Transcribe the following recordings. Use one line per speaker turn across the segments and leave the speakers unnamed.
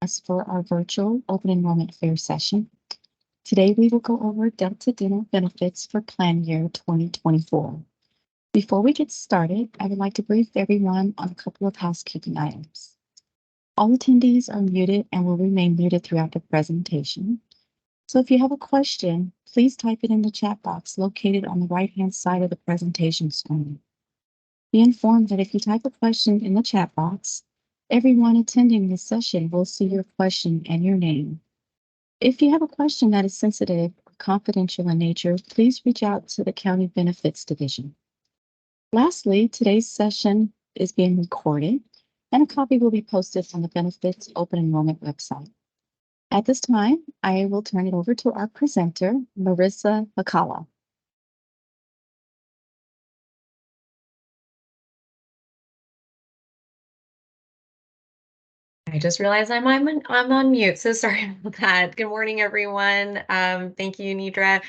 As for our virtual open enrollment fair session. Today we will go over Delta Dental benefits for plan year 2024. Before we get started, I would like to brief everyone on a couple of housekeeping items. All attendees are muted and will remain muted throughout the presentation. So if you have a question, please type it in the chat box located on the right-hand side of the presentation screen. Be informed that if you type a question in the chat box, everyone attending this session will see your question and your name. If you have a question that is sensitive or confidential in nature, please reach out to the County Benefits Division. Lastly, today's session is being recorded, and a copy will be posted on the Benefits Open Enrollment website. At this time, I will turn it over to our presenter, Marissa Bacala.
I just realized I'm on mute, so sorry about that. Good morning, everyone. Thank you, Nidra.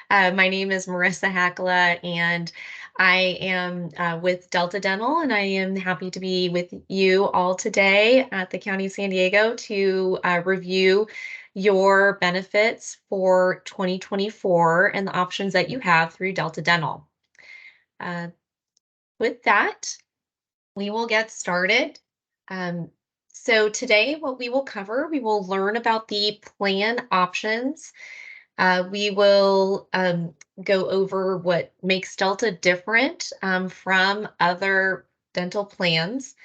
My name is Marissa Hackala, and I am with Delta Dental, and I am happy to be with you all today at the County of San Diego to review your benefits for 2024 and the options that you have through Delta Dental. With that, we will get started. So today, what we will cover, we will learn about the plan options. We will go over what makes Delta different from other dental plans.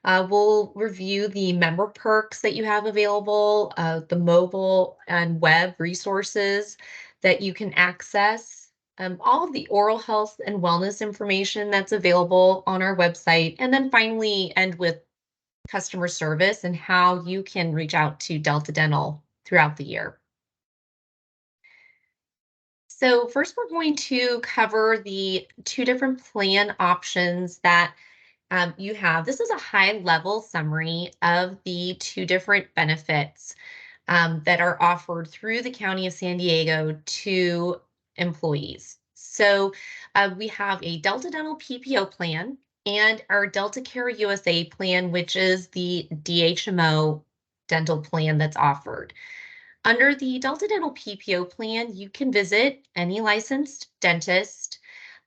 We'll review the member perks that you have available, the mobile and web resources that you can access, all of the oral health and wellness information that's available on our website, and then finally end with customer service and how you can reach out to Delta Dental throughout the year. So first, we're going to cover the two different plan options that you have. This is a high-level summary of the two different benefits that are offered through the County of San Diego to employees. So we have a Delta Dental PPO plan and our Delta Care USA plan, which is the DHMO dental plan that's offered. Under the Delta Dental PPO plan, you can visit any licensed dentist.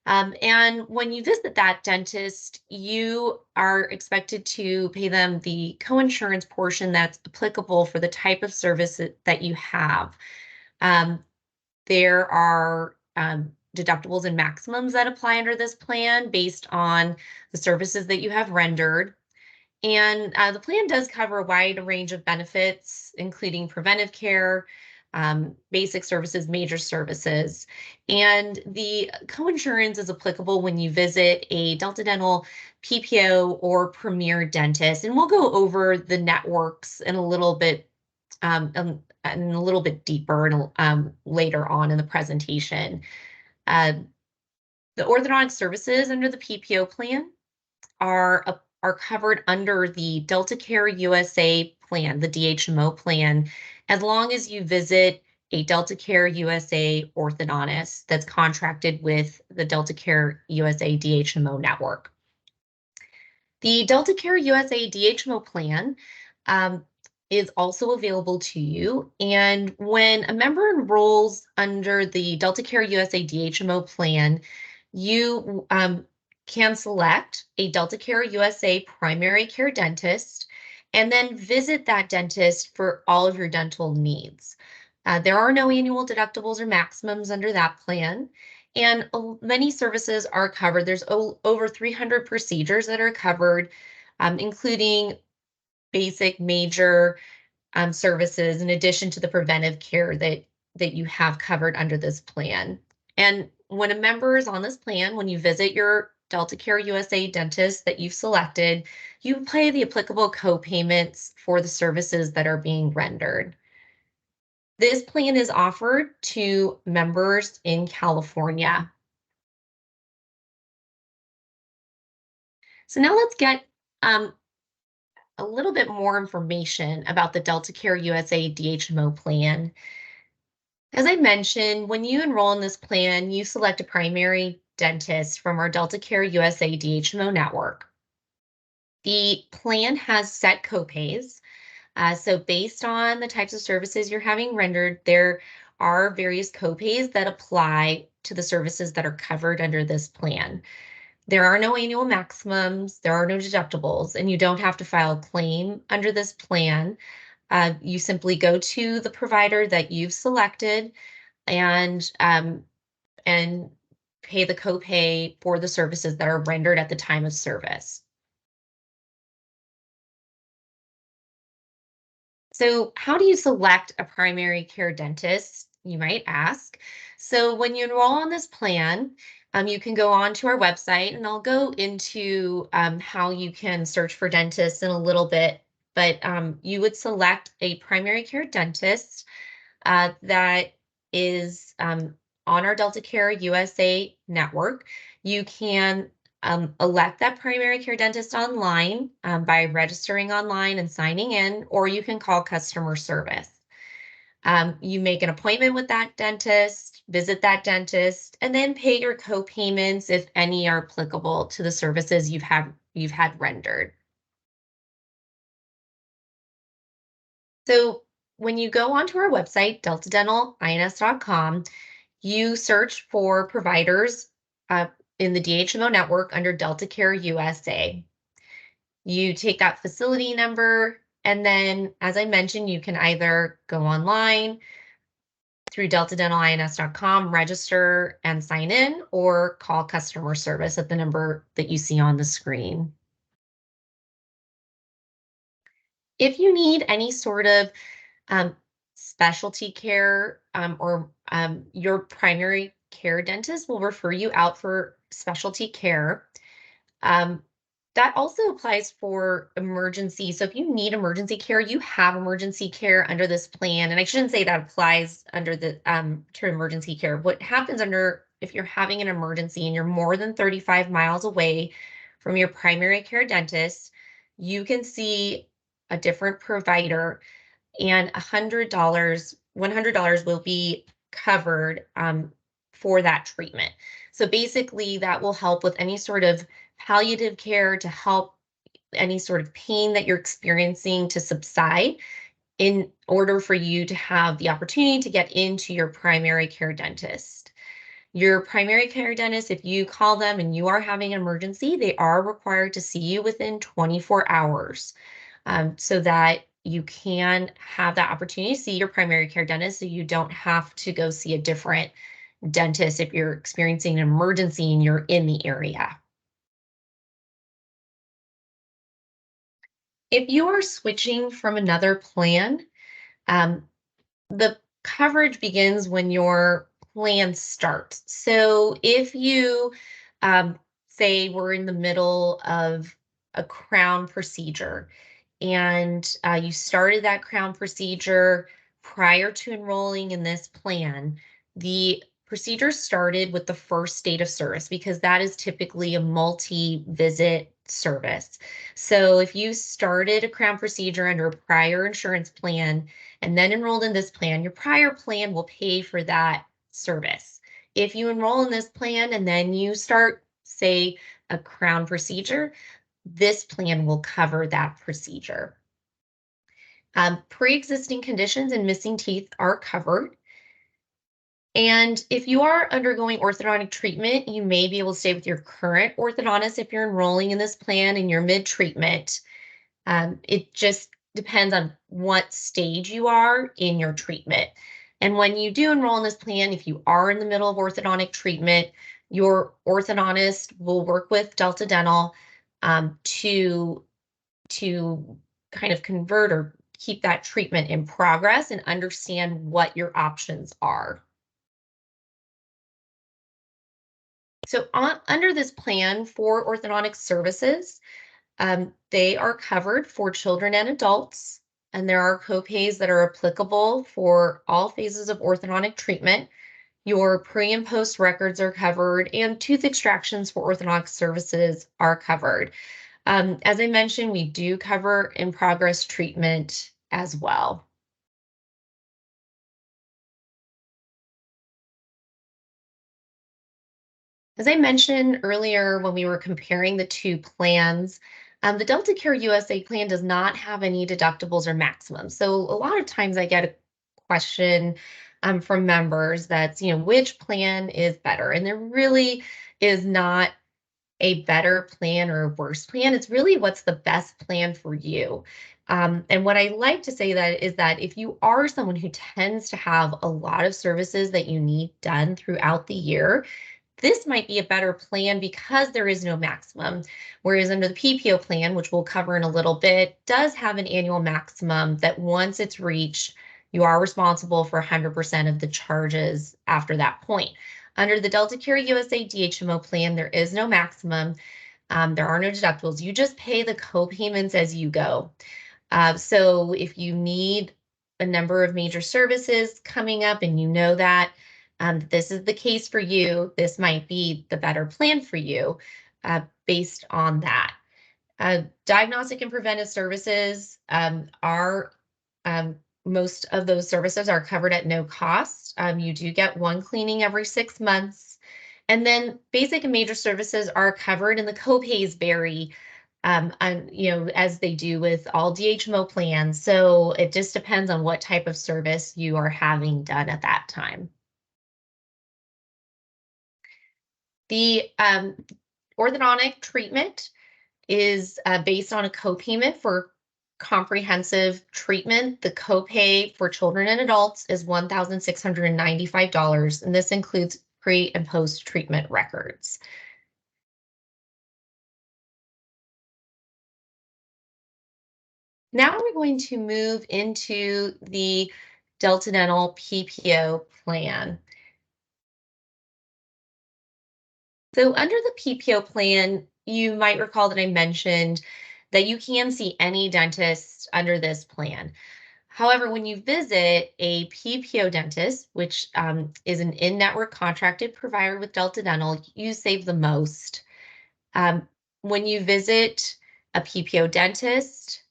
And when you visit that dentist, you are expected to pay them the coinsurance portion that's applicable for the type of service that you have. There are deductibles and maximums that apply under this plan based on the services that you have rendered. And the plan does cover a wide range of benefits, including preventive care, basic services, major services. And the coinsurance is applicable when you visit a Delta Dental PPO or Premier dentist. And we'll go over the networks in a little bit deeper later on in the presentation. The orthodontic services under the PPO plan are covered under the Delta Care USA plan, the DHMO plan, as long as you visit a Delta Care USA orthodontist that's contracted with the Delta Care USA DHMO network. The Delta Care USA DHMO plan is also available to you. And when a member enrolls under the Delta Care USA DHMO plan, you can select a Delta Care USA primary care dentist and then visit that dentist for all of your dental needs. There are no annual deductibles or maximums under that plan, and many services are covered. There's over 300 procedures that are covered, including basic, major services, in addition to the preventive care that you have covered under this plan. And when a member is on this plan, when you visit your Delta Care USA dentist that you've selected, you pay the applicable co-payments for the services that are being rendered. This plan is offered to members in California. So now let's get a little bit more information about the Delta Care USA DHMO plan. As I mentioned, when you enroll in this plan, you select a primary dentist from our Delta Care USA DHMO network. The plan has set copays. So based on the types of services you're having rendered, there are various copays that apply to the services that are covered under this plan. There are no annual maximums, there are no deductibles, and you don't have to file a claim under this plan. You simply go to the provider that you've selected and and pay the copay for the services that are rendered at the time of service. So how do you select a primary care dentist, you might ask? So when you enroll on this plan, you can go on to our website, and I'll go into how you can search for dentists in a little bit, but you would select a primary care dentist that is on our Delta Care USA network. You can elect that primary care dentist online by registering online and signing in, or you can call customer service. You make an appointment with that dentist, visit that dentist, and then pay your co-payments if any are applicable to the services you've had rendered. So when you go onto our website, deltadentalinS.com, you search for providers in the DHMO network under Delta Care USA. You take that facility number, and then, as I mentioned, you can either go online through deltadentalinS.com, register and sign in, or call customer service at the number that you see on the screen. If you need any sort of um, specialty care or your primary care dentist will refer you out for specialty care. Um, that also applies for emergency. So if you need emergency care, you have emergency care under this plan. And I shouldn't say that applies under the to emergency care. What happens under if you're having an emergency and you're more than 35 miles away from your primary care dentist, you can see a different provider, and $100 will be covered for that treatment. So basically, that will help with any sort of palliative care to help any sort of pain that you're experiencing to subside in order for you to have the opportunity to get into your primary care dentist. Your primary care dentist, if you call them and you are having an emergency, they are required to see you within 24 hours so that you can have that opportunity to see your primary care dentist so you don't have to go see a different dentist if you're experiencing an emergency and you're in the area. If you are switching from another plan, um, the coverage begins when your plan starts. So if you say we're in the middle of a crown procedure and you started that crown procedure prior to enrolling in this plan, the procedure started with the first date of service because that is typically a multi-visit service. So if you started a crown procedure under a prior insurance plan and then enrolled in this plan, your prior plan will pay for that service. If you enroll in this plan and then you start, say, a crown procedure, this plan will cover that procedure. Pre-existing conditions and missing teeth are covered. And if you are undergoing orthodontic treatment, you may be able to stay with your current orthodontist if you're enrolling in this plan and you're mid-treatment. It just depends on what stage you are in your treatment. And when you do enroll in this plan, if you are in the middle of orthodontic treatment, your orthodontist will work with Delta Dental to kind of convert or keep that treatment in progress and understand what your options are. So under this plan for orthodontic services, they are covered for children and adults, and there are copays that are applicable for all phases of orthodontic treatment. Your pre and post records are covered, and tooth extractions for orthodontic services are covered. As I mentioned, we do cover in progress treatment as well. As I mentioned earlier when we were comparing the two plans, The Delta Care USA plan does not have any deductibles or maximums. So a lot of times I get a question from members that's, which plan is better? And there really is not a better plan or a worse plan. It's really what's the best plan for you. And what I like to say that is that if you are someone who tends to have a lot of services that you need done throughout the year, this might be a better plan because there is no maximum. Whereas under the PPO plan, which we'll cover in a little bit, does have an annual maximum that once it's reached, you are responsible for 100% of the charges after that point. Under the Delta Care USA DHMO plan, there is no maximum. There are no deductibles. You just pay the co-payments as you go. So if you need a number of major services coming up and you know that this is the case for you, this might be the better plan for you based on that. Diagnostic and preventive services are most of those services are covered at no cost. You do get one cleaning every 6 months. And then basic and major services are covered and the copays vary as they do with all DHMO plans. So it just depends on what type of service you are having done at that time. The orthodontic treatment is based on a copayment for comprehensive treatment. The copay for children and adults is $1,695, and this includes pre and post treatment records. Now we're going to move into the Delta Dental PPO plan. So under the PPO plan, you might recall that I mentioned that you can see any dentist under this plan. However, when you visit a PPO dentist, which is an in-network contracted provider with Delta Dental, you save the most. When you visit a PPO dentist,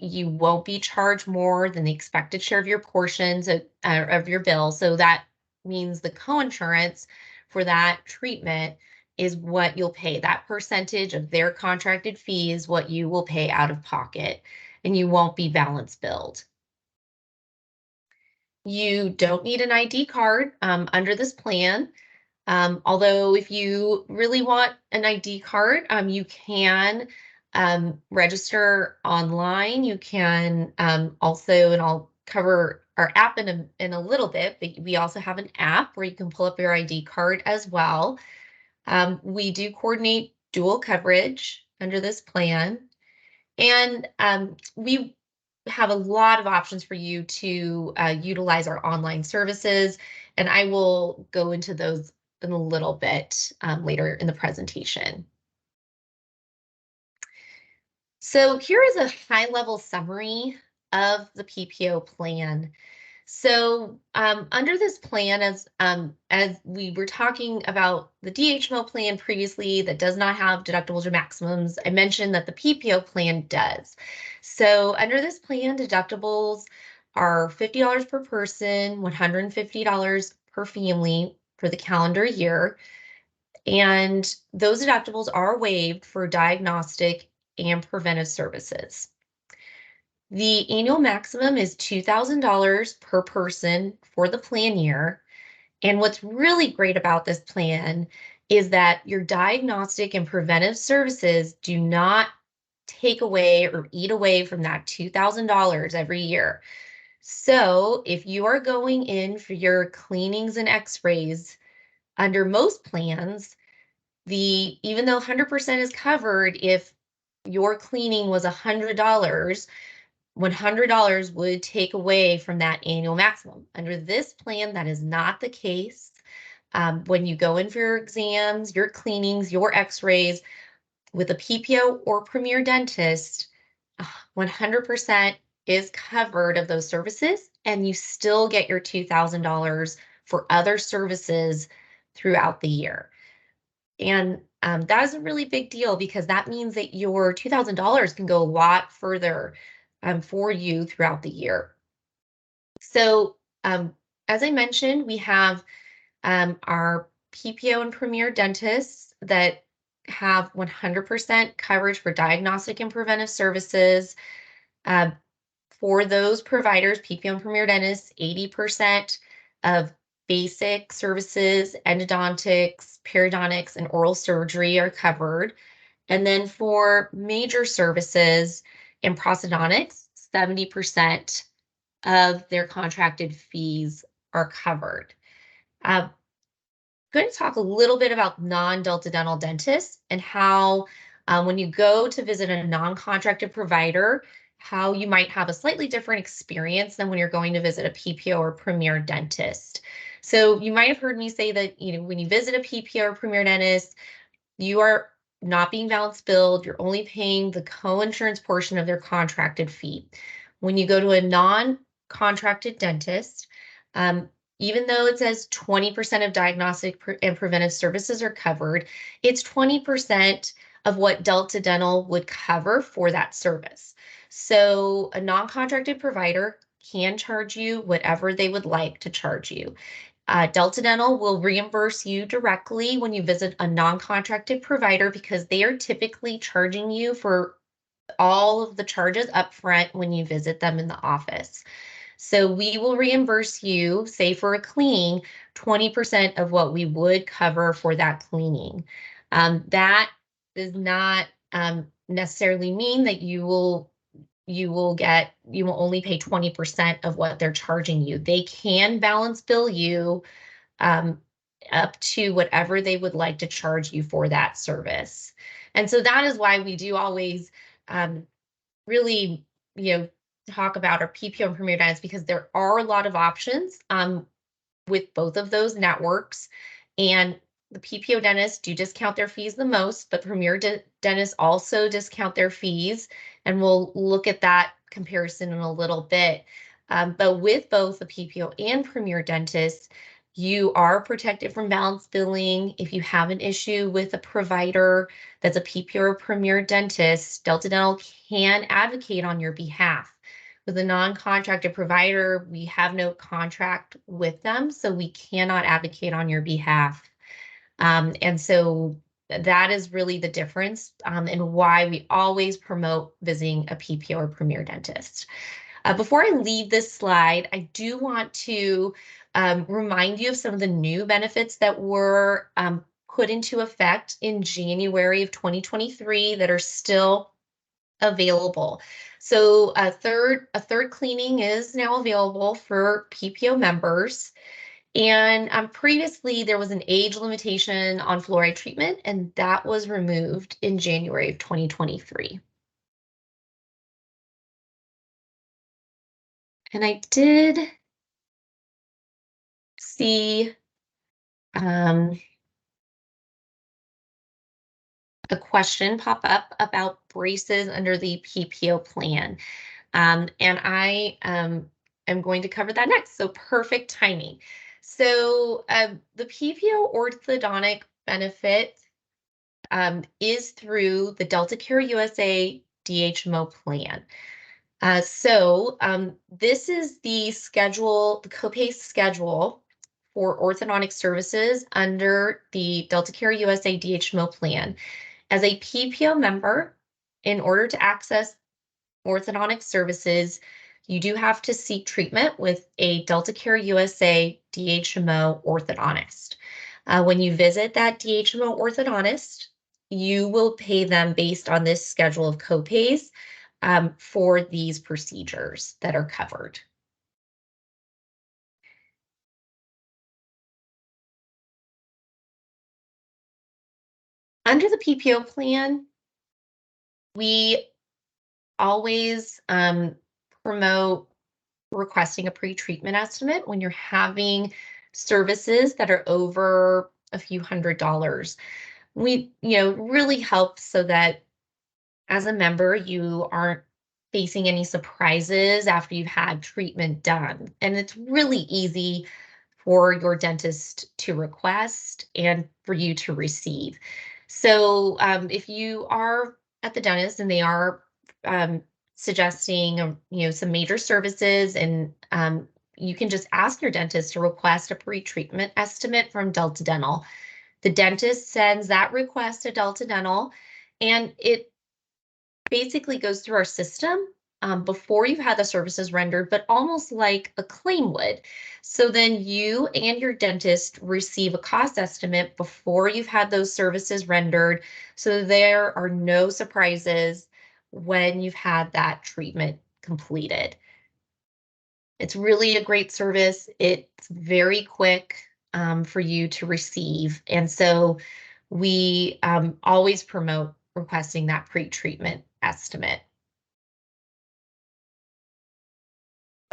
you won't be charged more than the expected share of your portions of your bill. So that means the coinsurance for that treatment is what you'll pay. That percentage of their contracted fee is what you will pay out of pocket, and you won't be balance billed. You don't need an ID card under this plan. Although if you really want an ID card, you can register online. You can also, and I'll cover our app in a little bit, but we also have an app where you can pull up your ID card as well. We do coordinate dual coverage under this plan. And we have a lot of options for you to utilize our online services, and I will go into those in a little bit later in the presentation. So here is a high-level summary of the PPO plan. So under this plan, as we were talking about the DHMO plan previously that does not have deductibles or maximums, I mentioned that the PPO plan does. So under this plan, deductibles are $50 per person, $150 per family for the calendar year. And those deductibles are waived for diagnostic and preventive services. The annual maximum is $2,000 per person for the plan year. And what's really great about this plan is that your diagnostic and preventive services do not take away or eat away from that $2,000 every year. So if you are going in for your cleanings and x-rays under most plans, even though 100% is covered, if your cleaning was $100, $100 would take away from that annual maximum. Under this plan, that is not the case. When you go in for your exams, your cleanings, your x-rays with a PPO or Premier Dentist, 100% is covered of those services, and you still get your $2,000 for other services throughout the year. And that is a really big deal because that means that your $2,000 can go a lot further for you throughout the year. So as I mentioned, we have our PPO and Premier dentists that have 100% coverage for diagnostic and preventive services. For those providers, PPO and Premier Dentists, 80% of basic services, endodontics, periodontics, and oral surgery are covered. And then for major services and prosthodontics, 70% of their contracted fees are covered. I'm going to talk a little bit about non-Delta dental dentists and how when you go to visit a non-contracted provider, how you might have a slightly different experience than when you're going to visit a PPO or Premier dentist. So you might have heard me say that, when you visit a PPO or Premier dentist, you are not being balance billed. You're only paying the co-insurance portion of their contracted fee. When you go to a non-contracted dentist, even though it says 20% of diagnostic and preventive services are covered, it's 20% of what Delta Dental would cover for that service. So a non-contracted provider can charge you whatever they would like to charge you. Delta Dental will reimburse you directly when you visit a non-contracted provider because they are typically charging you for all of the charges up front when you visit them in the office. So we will reimburse you, say for a cleaning, 20% of what we would cover for that cleaning. That does not necessarily mean that you will only pay 20% of what they're charging you. They can balance bill you up to whatever they would like to charge you for that service. And so that is why we do always really, talk about our PPO and Premier Dentists, because there are a lot of options with both of those networks. And the PPO dentists do discount their fees the most, but Premier dentists also discount their fees. And we'll look at that comparison in a little bit. But with both the PPO and Premier dentists, you are protected from balance billing. If you have an issue with a provider that's a PPO or Premier dentist, Delta Dental can advocate on your behalf. With a non-contracted provider, we have no contract with them, so we cannot advocate on your behalf. And so that is really the difference and why we always promote visiting a PPO or Premier dentist. Before I leave this slide, I do want to remind you of some of the new benefits that were put into effect in January of 2023 that are still available. So a third cleaning is now available for PPO members. And previously there was an age limitation on fluoride treatment, and that was removed in January of 2023. And I did see a question pop up about braces under the PPO plan. And I am going to cover that next. So perfect timing. So the PPO orthodontic benefit is through the Delta Care USA DHMO plan. This is the schedule, the copay schedule for orthodontic services under the Delta Care USA DHMO plan. As a PPO member, in order to access orthodontic services, you do have to seek treatment with a Delta Care USA DHMO orthodontist. When you visit that DHMO orthodontist, you will pay them based on this schedule of copays for these procedures that are covered. Under the PPO plan, we always promote requesting a pre-treatment estimate when you're having services that are over a few $100s. We, really help so that as a member, you aren't facing any surprises after you've had treatment done. And it's really easy for your dentist to request and for you to receive. So if you are at the dentist and they are suggesting, some major services, and you can just ask your dentist to request a pre-treatment estimate from Delta Dental. The dentist sends that request to Delta Dental, and it basically goes through our system before you've had the services rendered, but almost like a claim would. So then you and your dentist receive a cost estimate before you've had those services rendered, so there are no surprises when you've had that treatment completed. It's really a great service. It's very quick for you to receive. And so we always promote requesting that pre-treatment estimate.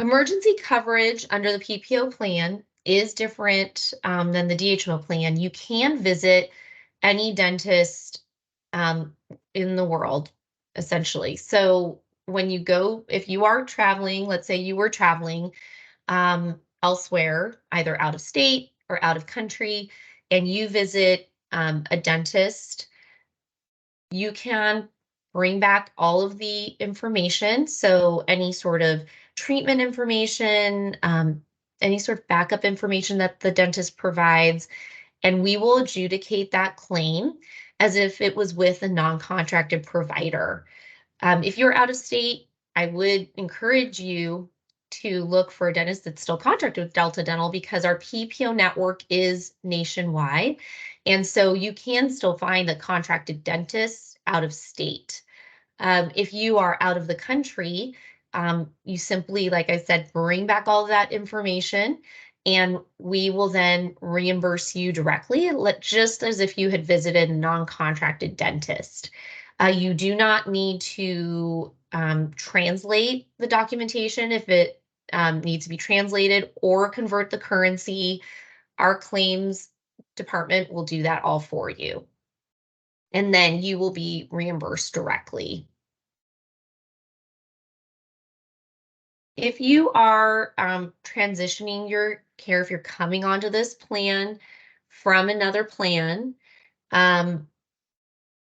Emergency coverage under the PPO plan is different than the DHMO plan. You can visit any dentist in the world, essentially. So when you go, if you are traveling, let's say you were traveling elsewhere, either out of state or out of country, and you visit a dentist, you can bring back all of the information. So any sort of treatment information, any sort of backup information that the dentist provides, and we will adjudicate that claim as if it was with a non-contracted provider. If you're out of state, I would encourage you to look for a dentist that's still contracted with Delta Dental, because our PPO network is nationwide. And so you can still find the contracted dentists out of state. If you are out of the country, you simply, like I said, bring back all of that information, and we will then reimburse you directly, just as if you had visited a non-contracted dentist. You do not need to translate the documentation if it needs to be translated, or convert the currency. Our claims department will do that all for you. And then you will be reimbursed directly. If you are transitioning your care, if you're coming onto this plan from another plan,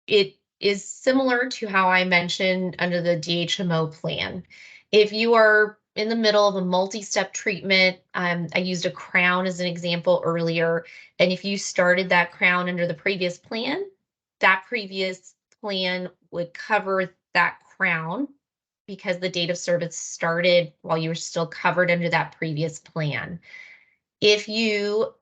it is similar to how I mentioned under the DHMO plan. If you are in the middle of a multi-step treatment, I used a crown as an example earlier, and if you started that crown under the previous plan, that previous plan would cover that crown because the date of service started while you were still covered under that previous plan. If you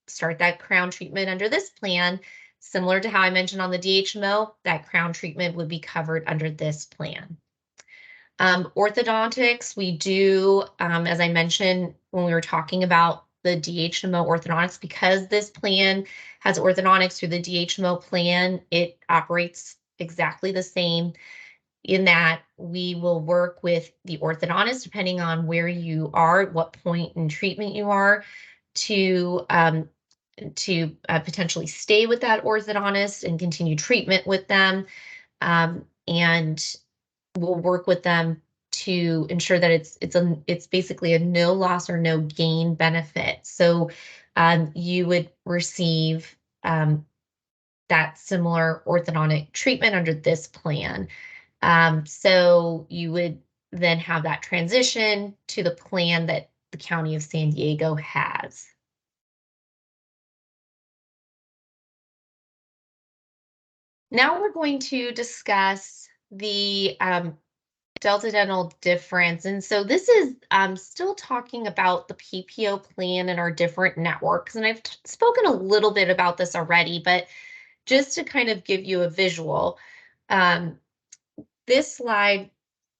start that crown treatment under this plan, similar to how I mentioned on the DHMO, that crown treatment would be covered under this plan. Orthodontics, we do, as I mentioned when we were talking about the DHMO orthodontics, because this plan has orthodontics through the DHMO plan, it operates exactly the same in that we will work with the orthodontist, depending on where you are, at what point in treatment you are, to potentially stay with that orthodontist and continue treatment with them. And we'll work with them to ensure that it's basically a no loss or no gain benefit. So you would receive that similar orthodontic treatment under this plan. So you would then have that transition to the plan that the County of San Diego has. Now we're going to discuss the Delta Dental difference. And so this is still talking about the PPO plan and our different networks. And I've spoken a little bit about this already, but just to kind of give you a visual, this slide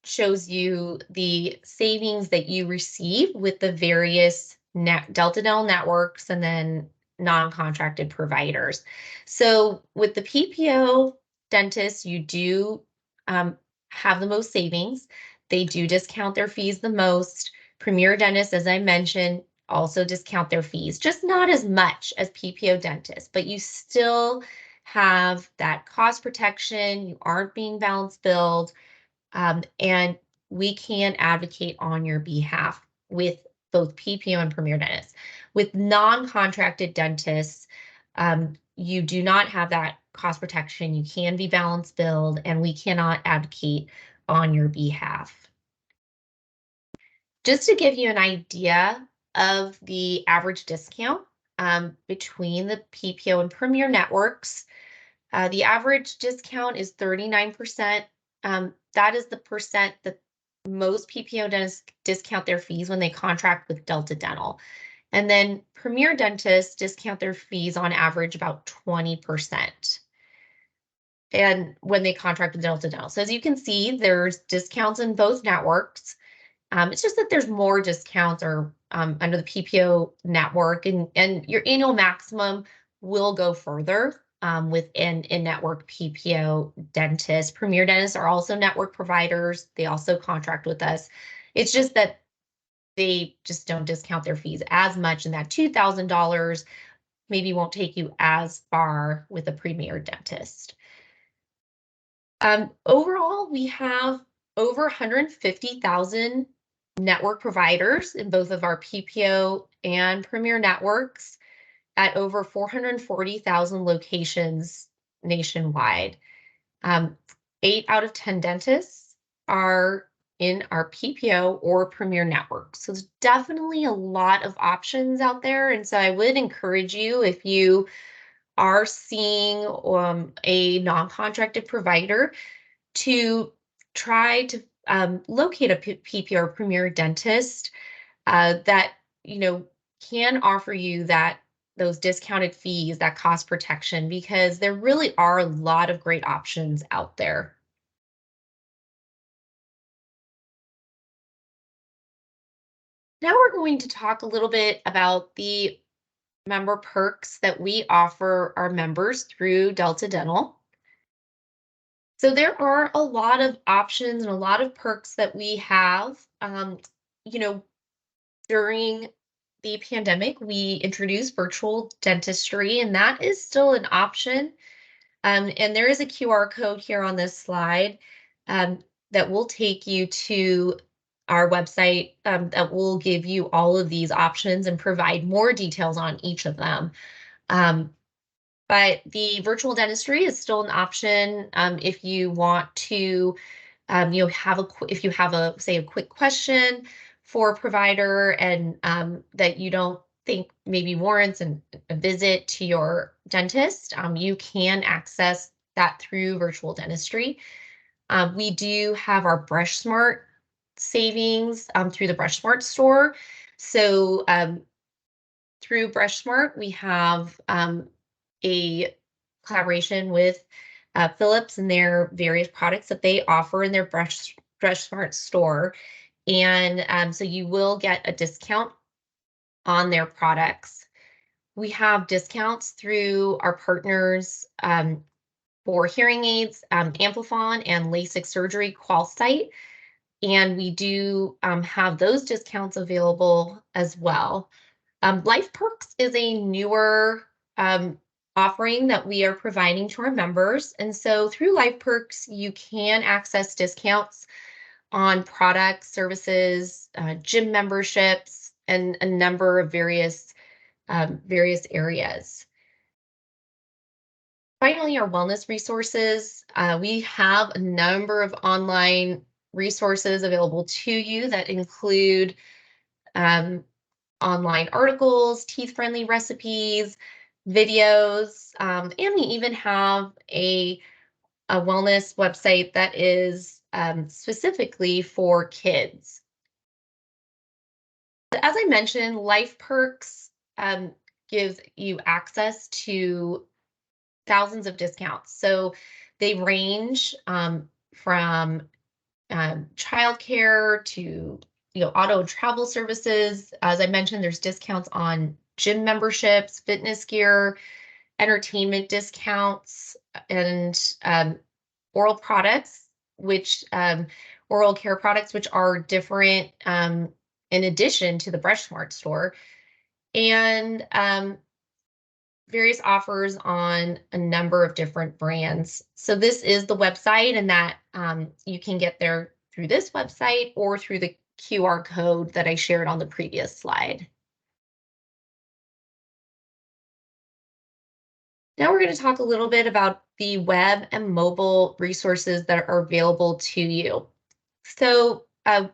shows you the savings that you receive with the various Delta Dental networks and then non-contracted providers. So with the PPO dentists, you do have the most savings. They do discount their fees the most. Premier dentists, as I mentioned, also discount their fees, just not as much as PPO dentists, but you still have that cost protection. You aren't being balance billed. And we can advocate on your behalf with both PPO and Premier Dentists. With non-contracted dentists, you do not have that cost protection. You can be balance billed, and we cannot advocate on your behalf. Just to give you an idea of the average discount, between the PPO and Premier networks. The average discount is 39%. That is the percent that most PPO dentists discount their fees when they contract with Delta Dental. And then Premier dentists discount their fees on average about 20%. And when they contract with Delta Dental. So as you can see, there's discounts in both networks. It's just that there's more discounts or under the PPO network, and your annual maximum will go further with an in-network PPO dentist. Premier dentists are also network providers. They also contract with us. It's just that they just don't discount their fees as much, and that $2,000 maybe won't take you as far with a Premier dentist. Overall, we have over 150,000 network providers in both of our PPO and Premier networks at over 440,000 locations nationwide. 8 out of 10 dentists are in our PPO or Premier network. So there's definitely a lot of options out there. And so I would encourage you, if you are seeing a non-contracted provider, to try to locate a PPO or Premier dentist that can offer you those discounted fees, that cost protection, because there really are a lot of great options out there. Now we're going to talk a little bit about the member perks that we offer our members through Delta Dental. So there are a lot of options and a lot of perks that we have. During the pandemic, we introduced virtual dentistry, and that is still an option. And there is a QR code here on this slide that will take you to our website that will give you all of these options and provide more details on each of them. But the virtual dentistry is still an option if you want to, if you have a quick question for a provider and that you don't think maybe warrants a visit to your dentist, you can access that through virtual dentistry. We do have our Brush Smart savings through the Brush Smart store. So through Brush Smart, we have a collaboration with Philips and their various products that they offer in their Brush Smart store. And so you will get a discount on their products. We have discounts through our partners for hearing aids, Amplifon and LASIK surgery QualSight. And we do have those discounts available as well. Life Perks is a newer offering that we are providing to our members. And so through Life Perks, you can access discounts on products, services, gym memberships, and a number of various areas. Finally, our wellness resources. We have a number of online resources available to you that include online articles, teeth-friendly recipes, videos, and we even have a wellness website that is specifically for kids. As I mentioned, Life Perks gives you access to thousands of discounts. So they range from childcare to auto and travel services. As I mentioned, there's discounts on gym memberships, fitness gear, entertainment discounts, and oral products, which oral care products, which are different in addition to the Brush Smart store, and various offers on a number of different brands. So this is the website, and that you can get there through this website or through the QR code that I shared on the previous slide. Now we're going to talk a little bit about the web and mobile resources that are available to you. So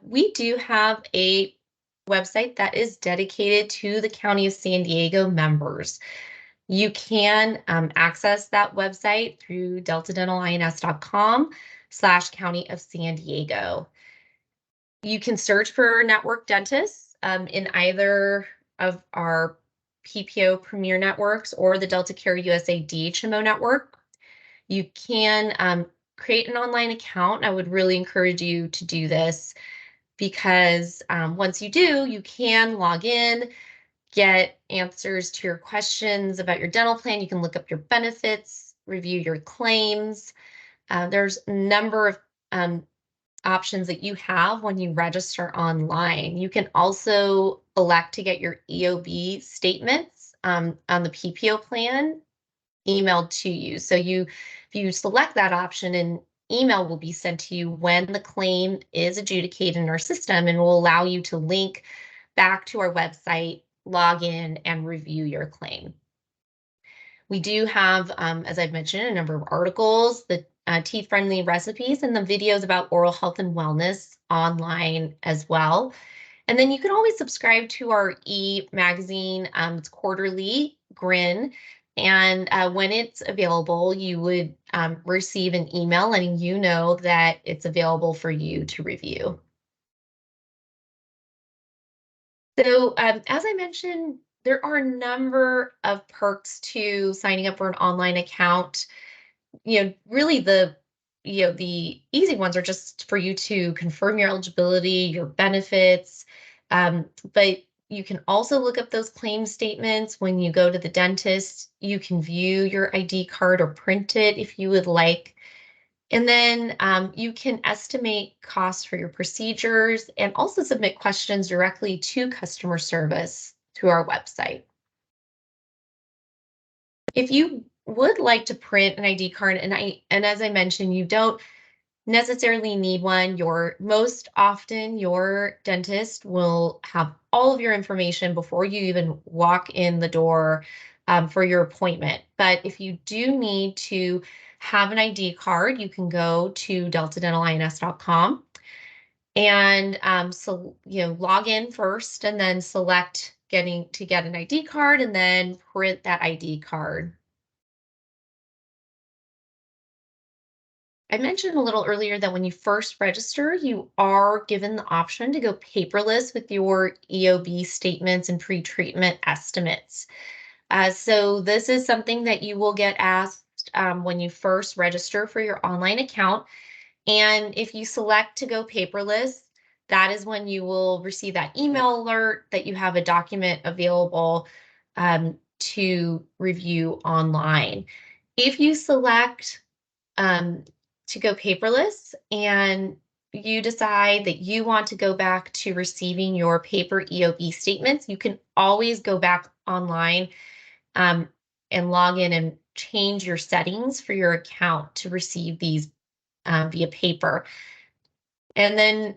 we do have a website that is dedicated to the County of San Diego members. You can access that website through deltadentalins.com/County of San Diego. You can search for network dentists in either of our PPO Premier networks or the Delta Care USA DHMO network. You can create an online account. I would really encourage you to do this because once you do, you can log in, get answers to your questions about your dental plan. You can look up your benefits, review your claims. There's a number of options that you have when you register online. You can also elect to get your EOB statements on the PPO plan emailed to you. So if you select that option, an email will be sent to you when the claim is adjudicated in our system and will allow you to link back to our website, log in, and review your claim. We do have, as I've mentioned, a number of articles, the teeth-friendly recipes, and the videos about oral health and wellness online as well. And then you can always subscribe to our e-magazine. It's quarterly, Grin. And when it's available, you would receive an email letting you know that it's available for you to review. So as I mentioned, there are a number of perks to signing up for an online account. Really the easy ones are just for you to confirm your eligibility, your benefits, but you can also look up those claim statements when you go to the dentist. You can view your ID card or print it if you would like. And then you can estimate costs for your procedures and also submit questions directly to customer service through our website. If you would like to print an ID card, and as I mentioned, you don't necessarily need one. Most often your dentist will have all of your information before you even walk in the door for your appointment. But if you do need to have an ID card, you can go to deltadentalins.com and log in first and then select get an ID card and then print that ID card. I mentioned a little earlier that when you first register, you are given the option to go paperless with your EOB statements and pre-treatment estimates. So this is something that you will get asked when you first register for your online account. And if you select to go paperless, that is when you will receive that email alert that you have a document available to review online. If you select to go paperless and you decide that you want to go back to receiving your paper EOB statements, you can always go back online and log in and change your settings for your account to receive these via paper. And then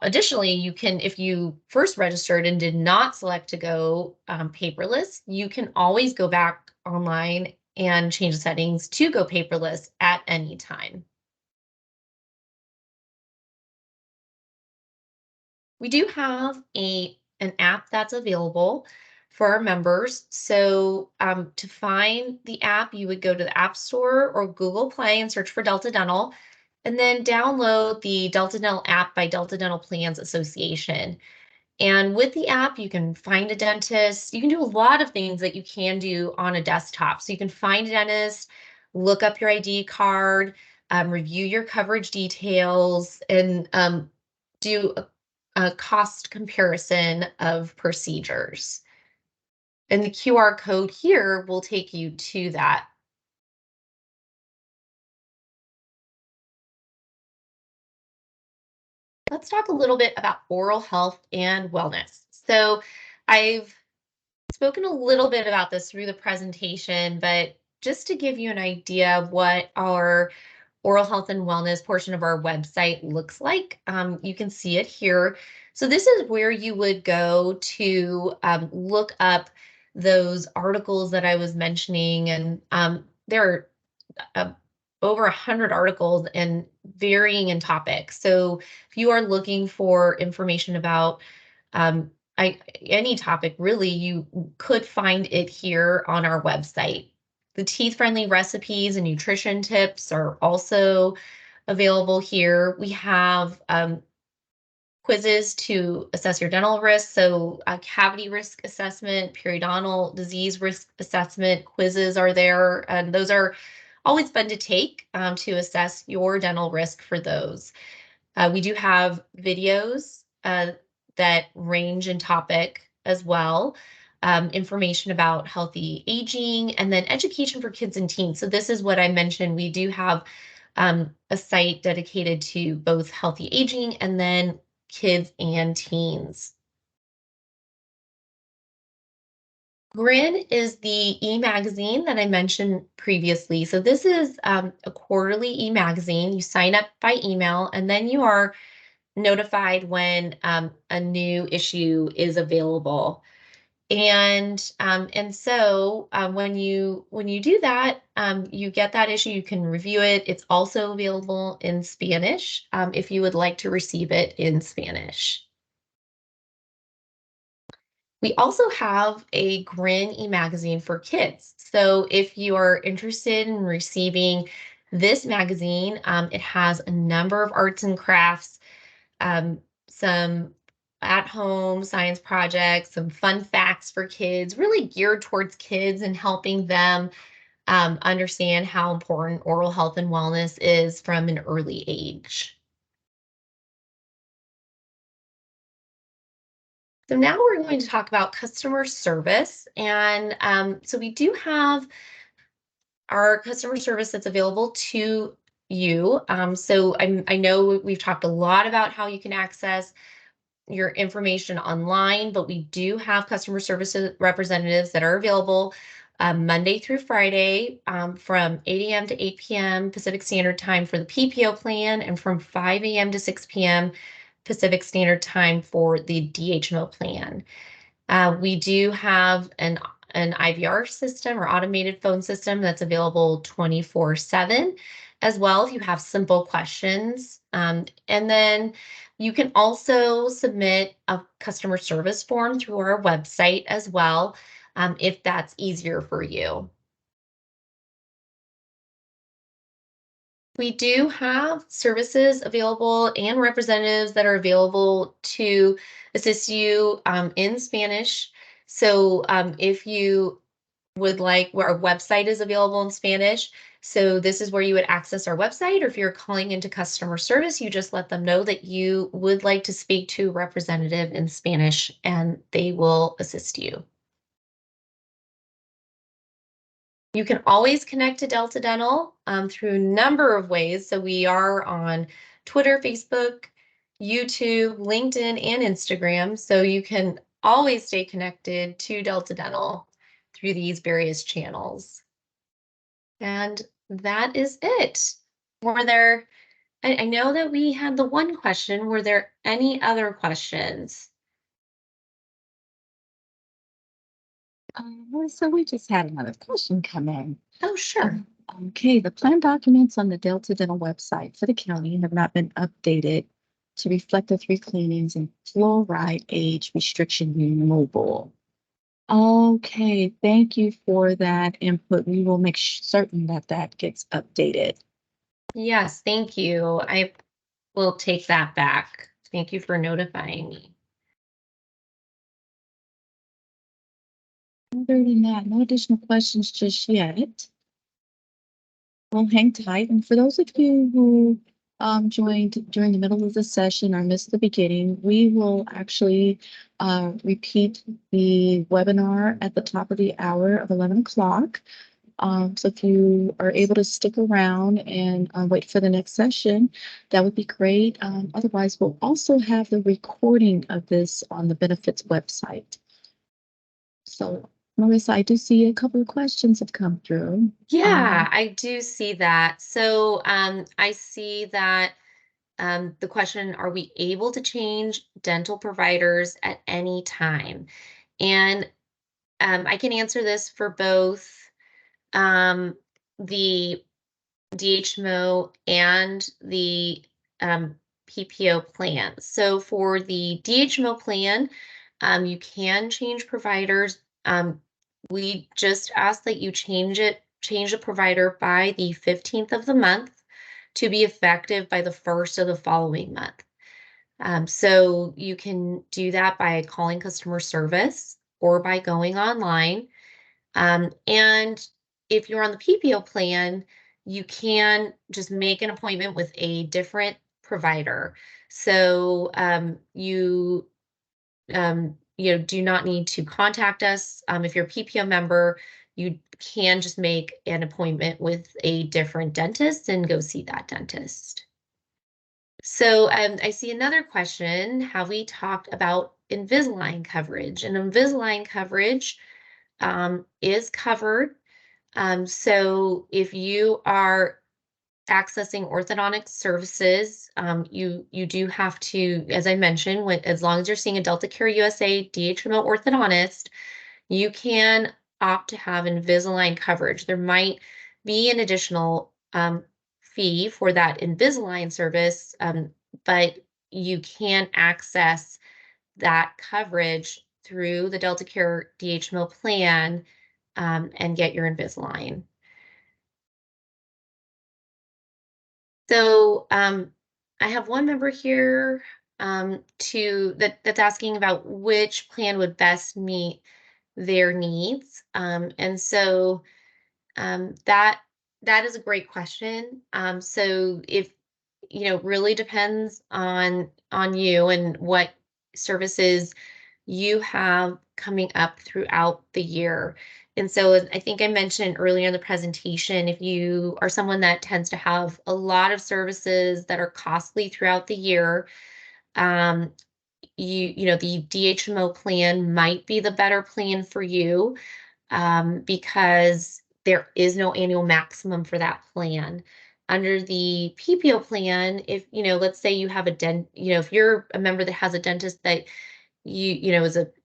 additionally, you can, if you first registered and did not select to go paperless, you can always go back online and change the settings to go paperless at any time. We do have an app that's available for our members. So to find the app, you would go to the App Store or Google Play and search for Delta Dental, and then download the Delta Dental app by Delta Dental Plans Association. And with the app, you can find a dentist. You can do a lot of things that you can do on a desktop. So you can find a dentist, look up your ID card, review your coverage details, and do a cost comparison of procedures. And the QR code here will take you to that. Let's talk a little bit about oral health and wellness. So I've spoken a little bit about this through the presentation, but just to give you an idea of what our oral health and wellness portion of our website looks like, you can see it here. So this is where you would go to look up those articles that I was mentioning, and there are over 100 articles and varying in topics. So if you are looking for information about Any topic really, you could find it here on our website. The teeth-friendly recipes and nutrition tips are also available here. We have quizzes to assess your dental risk. So cavity risk assessment, periodontal disease risk assessment quizzes are there. And those are always fun to take to assess your dental risk for those. We do have videos that range in topic as well. Information about healthy aging, and then education for kids and teens. So this is what I mentioned. We do have a site dedicated to both healthy aging and then kids and teens. Grin is the e-magazine that I mentioned previously. So this is a quarterly e-magazine. You sign up by email, and then you are notified when a new issue is available. And so when you do that, you get that issue. You can review it. It's also available in Spanish if you would like to receive it in Spanish. We also have a Grin e-magazine for kids. So if you are interested in receiving this magazine, it has a number of arts and crafts, some at-home science projects, some fun facts for kids, really geared towards kids and helping them understand how important oral health and wellness is from an early age. So now we're going to talk about customer service. And so we do have our customer service that's available to you. So I know we've talked a lot about how you can access your information online, but we do have customer services representatives that are available Monday through Friday from 8 a.m. to 8 p.m. Pacific Standard Time for the PPO plan, and from 5 a.m. to 6 p.m. Pacific Standard Time for the DHMO plan. We do have an IVR system or automated phone system that's available 24/7 as well if you have simple questions. And then you can also submit a customer service form through our website as well if that's easier for you. We do have services available and representatives that are available to assist you in Spanish. So if you would like, where our website is available in Spanish. So this is where you would access our website, or if you're calling into customer service, you just let them know that you would like to speak to a representative in Spanish and they will assist you. You can always connect to Delta Dental through a number of ways. So we are on Twitter, Facebook, YouTube, LinkedIn, and Instagram. So you can always stay connected to Delta Dental through these various channels. And that is it. Were there, I know that we had the one question. Were there any other questions?
So we just had another question come in.
Oh, sure.
Okay, the plan documents on the Delta Dental website for the county have not been updated to reflect the three cleanings and fluoride age restriction removal. Okay, thank you for that input. We will make certain that that gets updated.
Yes, thank you. I will take that back. Thank you for notifying me.
Other than that, no additional questions just yet. Well, hang tight. And for those of you who joined during the middle of the session or missed the beginning, we will actually repeat the webinar at the top of the hour of 11 o'clock. So if you are able to stick around and wait for the next session, that would be great. Otherwise, we'll also have the recording of this on the benefits website. So, Marissa, I do see a couple of questions have come through.
Yeah, I do see that. So I see that the question, are we able to change dental providers at any time? And I can answer this for both the DHMO and the PPO plans. So for the DHMO plan, you can change providers. We just ask that you change the provider by the 15th of the month to be effective by the 1st of the following month. So you can do that by calling customer service or by going online. And if you're on the PPO plan, you can just make an appointment with a different provider. So do not need to contact us. If you're a PPO member, you can just make an appointment with a different dentist and go see that dentist. So I see another question. Have we talked about Invisalign coverage? And Invisalign coverage is covered. So if you are accessing orthodontic services, you do have to, as I mentioned, as long as you're seeing a Delta Care USA DHMO orthodontist, you can opt to have Invisalign coverage. There might be an additional fee for that Invisalign service, but you can access that coverage through the Delta Care DHMO plan and get your Invisalign. So I have one member here that's asking about which plan would best meet their needs. And so that is a great question. So if really depends on you and what services you have coming up throughout the year. And so I think I mentioned earlier in the presentation, if you are someone that tends to have a lot of services that are costly throughout the year, the DHMO plan might be the better plan for you because there is no annual maximum for that plan. Under the PPO plan, if let's say you have if you're a member that has a dentist that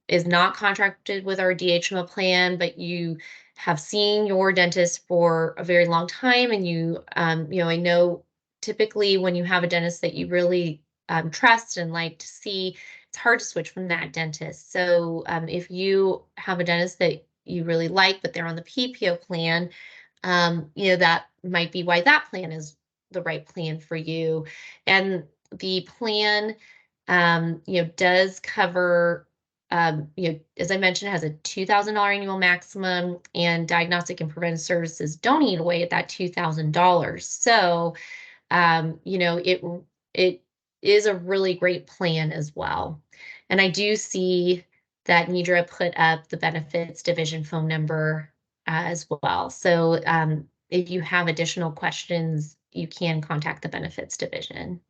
is not contracted with our DHMO plan, but you have seen your dentist for a very long time, and I know typically when you have a dentist that you really trust and like to see, it's hard to switch from that dentist. So if you have a dentist that you really like, but they're on the PPO plan, that might be why that plan is the right plan for you. And the plan, does cover, as I mentioned, has a $2,000 annual maximum, and diagnostic and preventive services don't eat away at that $2,000. So, it is a really great plan as well. And I do see that Nidra put up the benefits division phone number as well. So if you have additional questions, you can contact the benefits division.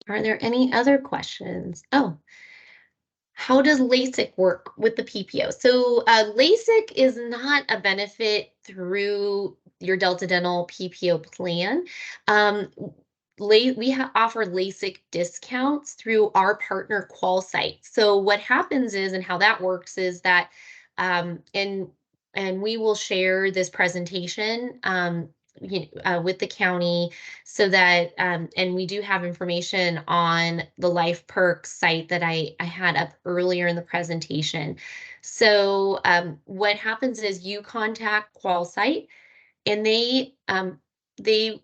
Are there any other questions? Oh, how does LASIK work with the PPO? So LASIK is not a benefit through your Delta Dental PPO plan. We offer LASIK discounts through our partner QualSight. So what happens is, and how that works is that, and we will share this presentation with the county, so that and we do have information on the Life Perks site that I had up earlier in the presentation. So what happens is you contact QualSight, and they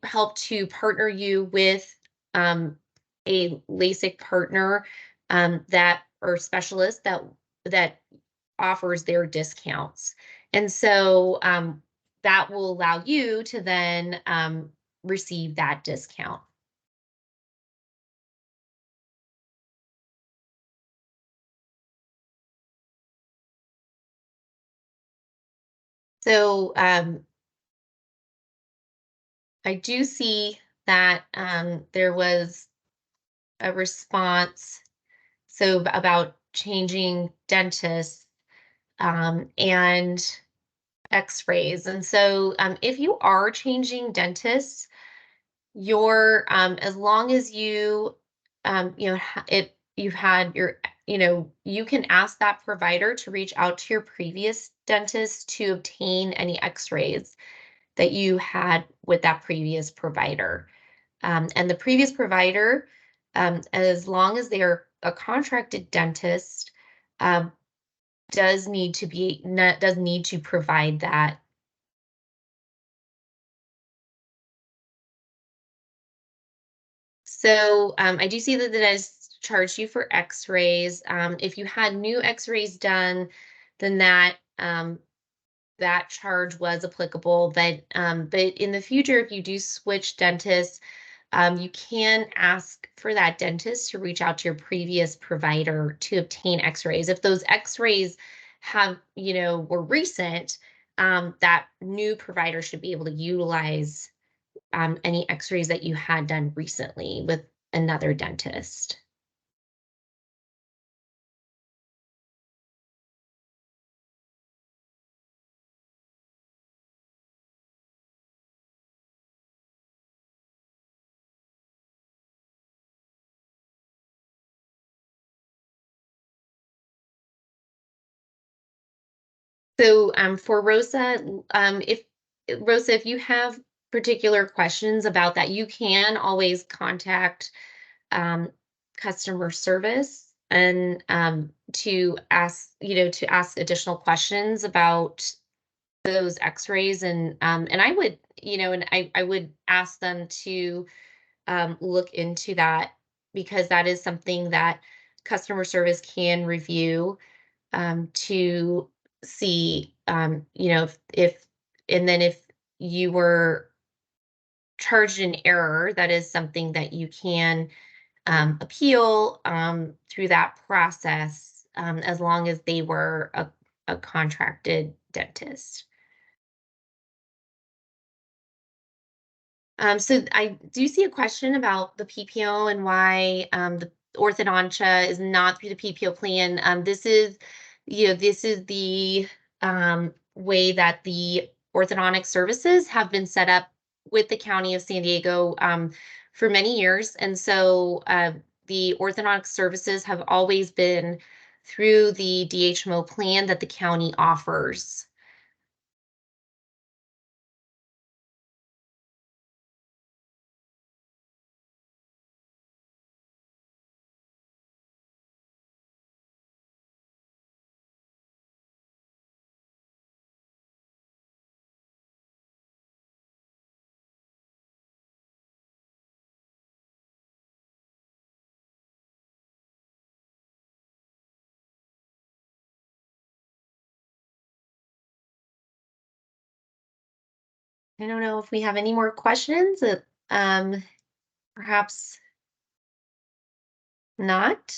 help to partner you with a LASIK partner or specialist that offers their discounts. And so that will allow you to then receive that discount. So I do see that there was a response about changing dentists and x-rays. And so if you are changing dentists, as long as you've had you can ask that provider to reach out to your previous dentist to obtain any x-rays that you had with that previous provider. And the previous provider, as long as they're a contracted dentist, um, does need to provide that. So I do see that the dentist charged you for x-rays. If you had new x-rays done, then that charge was applicable. But in the future, if you do switch dentists, you can ask for that dentist to reach out to your previous provider to obtain x-rays. If those x-rays were recent, that new provider should be able to utilize any x-rays that you had done recently with another dentist. So for Rosa, if you have particular questions about that, you can always contact um, customer service and to ask additional questions about those x-rays. And I would, I would ask them to look into that, because that is something that customer service can review to see, if and then if you were charged an error, that is something that you can appeal through that process, as long as they were a contracted dentist. So I do see a question about the PPO and why the orthodontia is not through the PPO plan. This is the way that the orthodontic services have been set up with the County of San Diego for many years. And so the orthodontic services have always been through the DHMO plan that the county offers. I don't know if we have any more questions. Um, Perhaps not.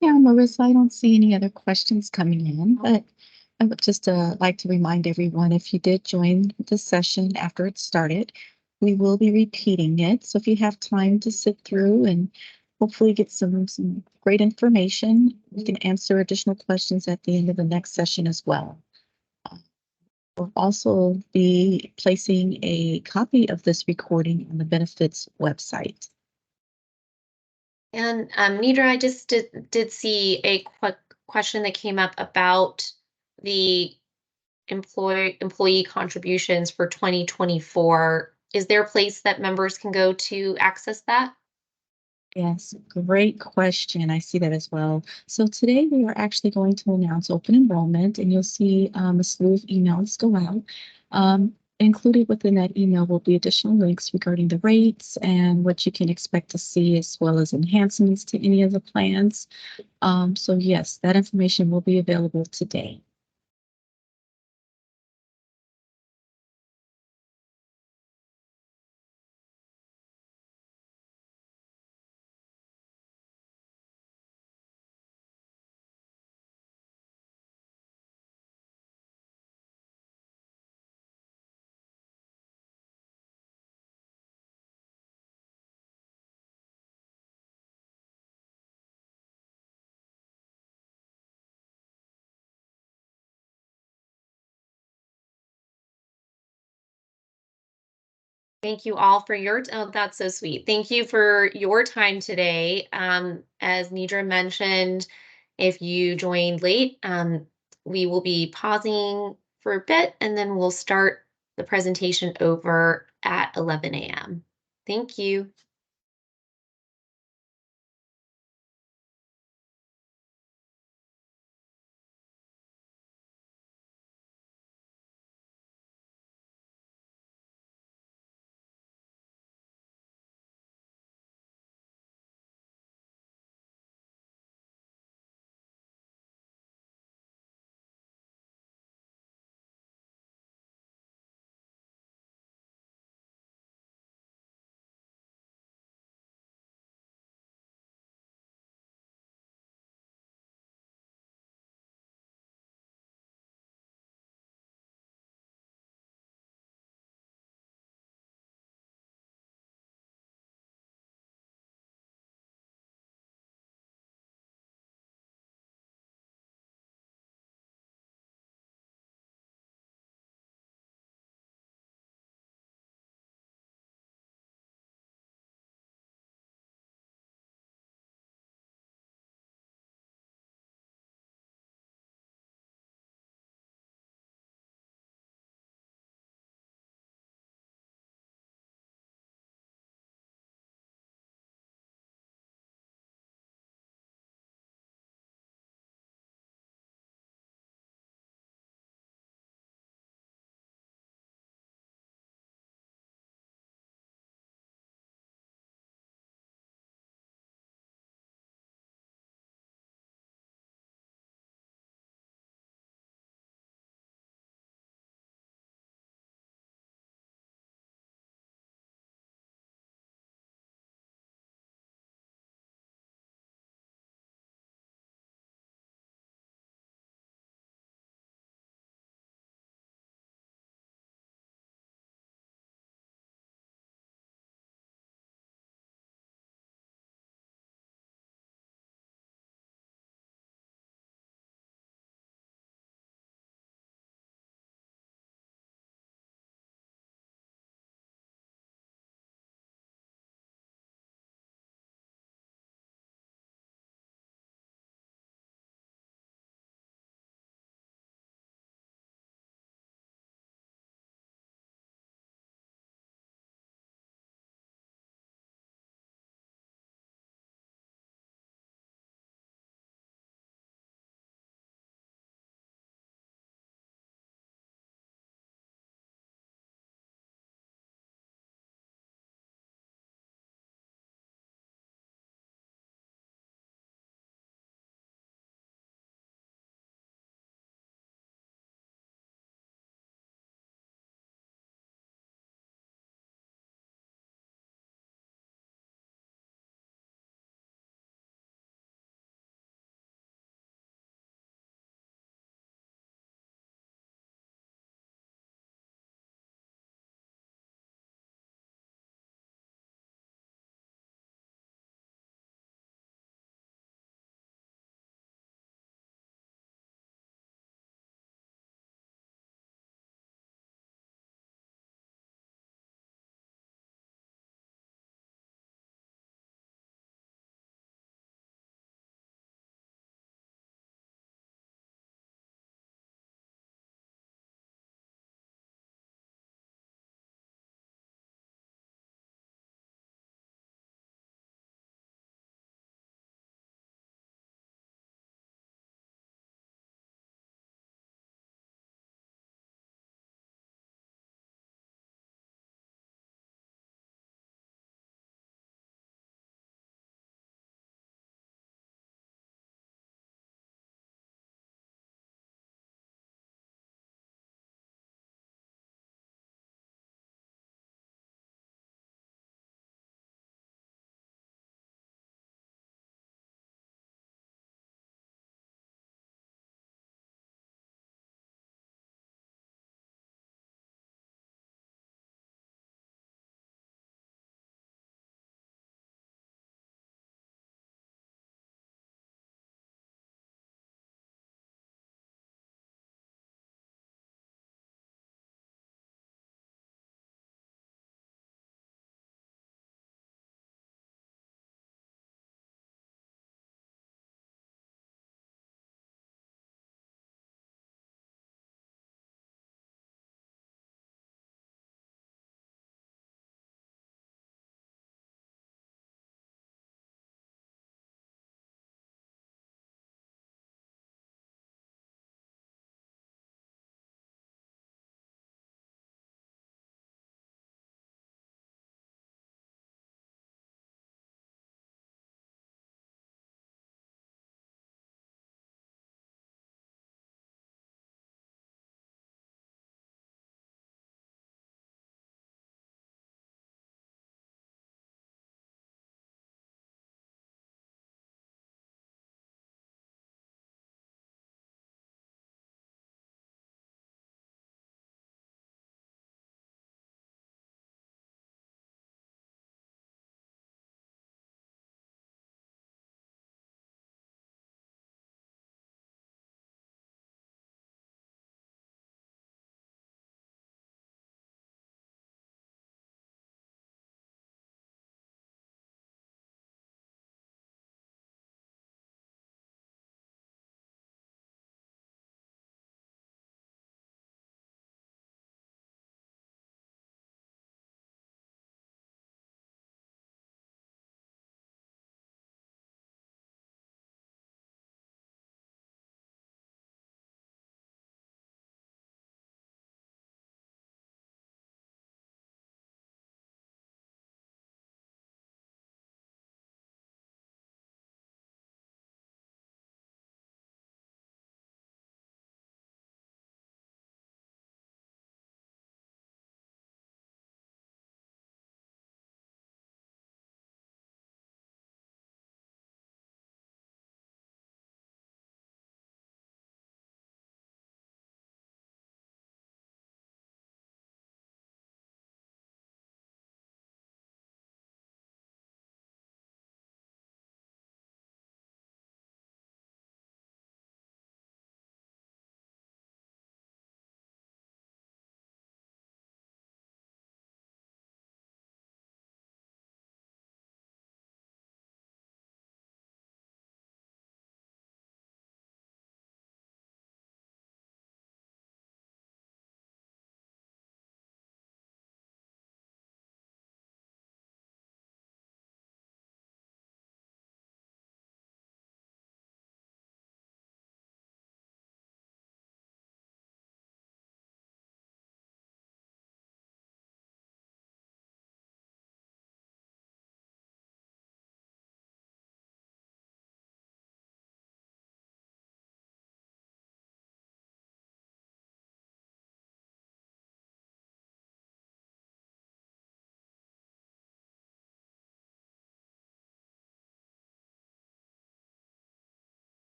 Yeah, Marissa, I don't see any other questions coming in, but I would just like to remind everyone, if you did join the session after it started, we will be repeating it. So if you have time to sit through and hopefully get some great information, we can answer additional questions at the end of the next session as well. We'll also be placing a copy of this recording on the benefits website.
And Nidra, I just did see a quick question that came up about the employee contributions for 2024. Is there a place that members can go to access that?
Yes, great question. I see that as well. So today we are actually going to announce open enrollment, and you'll see a slew of emails go out. Included within that email will be additional links regarding the rates and what you can expect to see, as well as enhancements to any of the plans. So yes, that information will be available today.
Thank you all for your oh, that's so sweet. Thank you for your time today. As Nidra mentioned, if you joined late, we will be pausing for a bit and then we'll start the presentation over at 11 a.m. Thank you.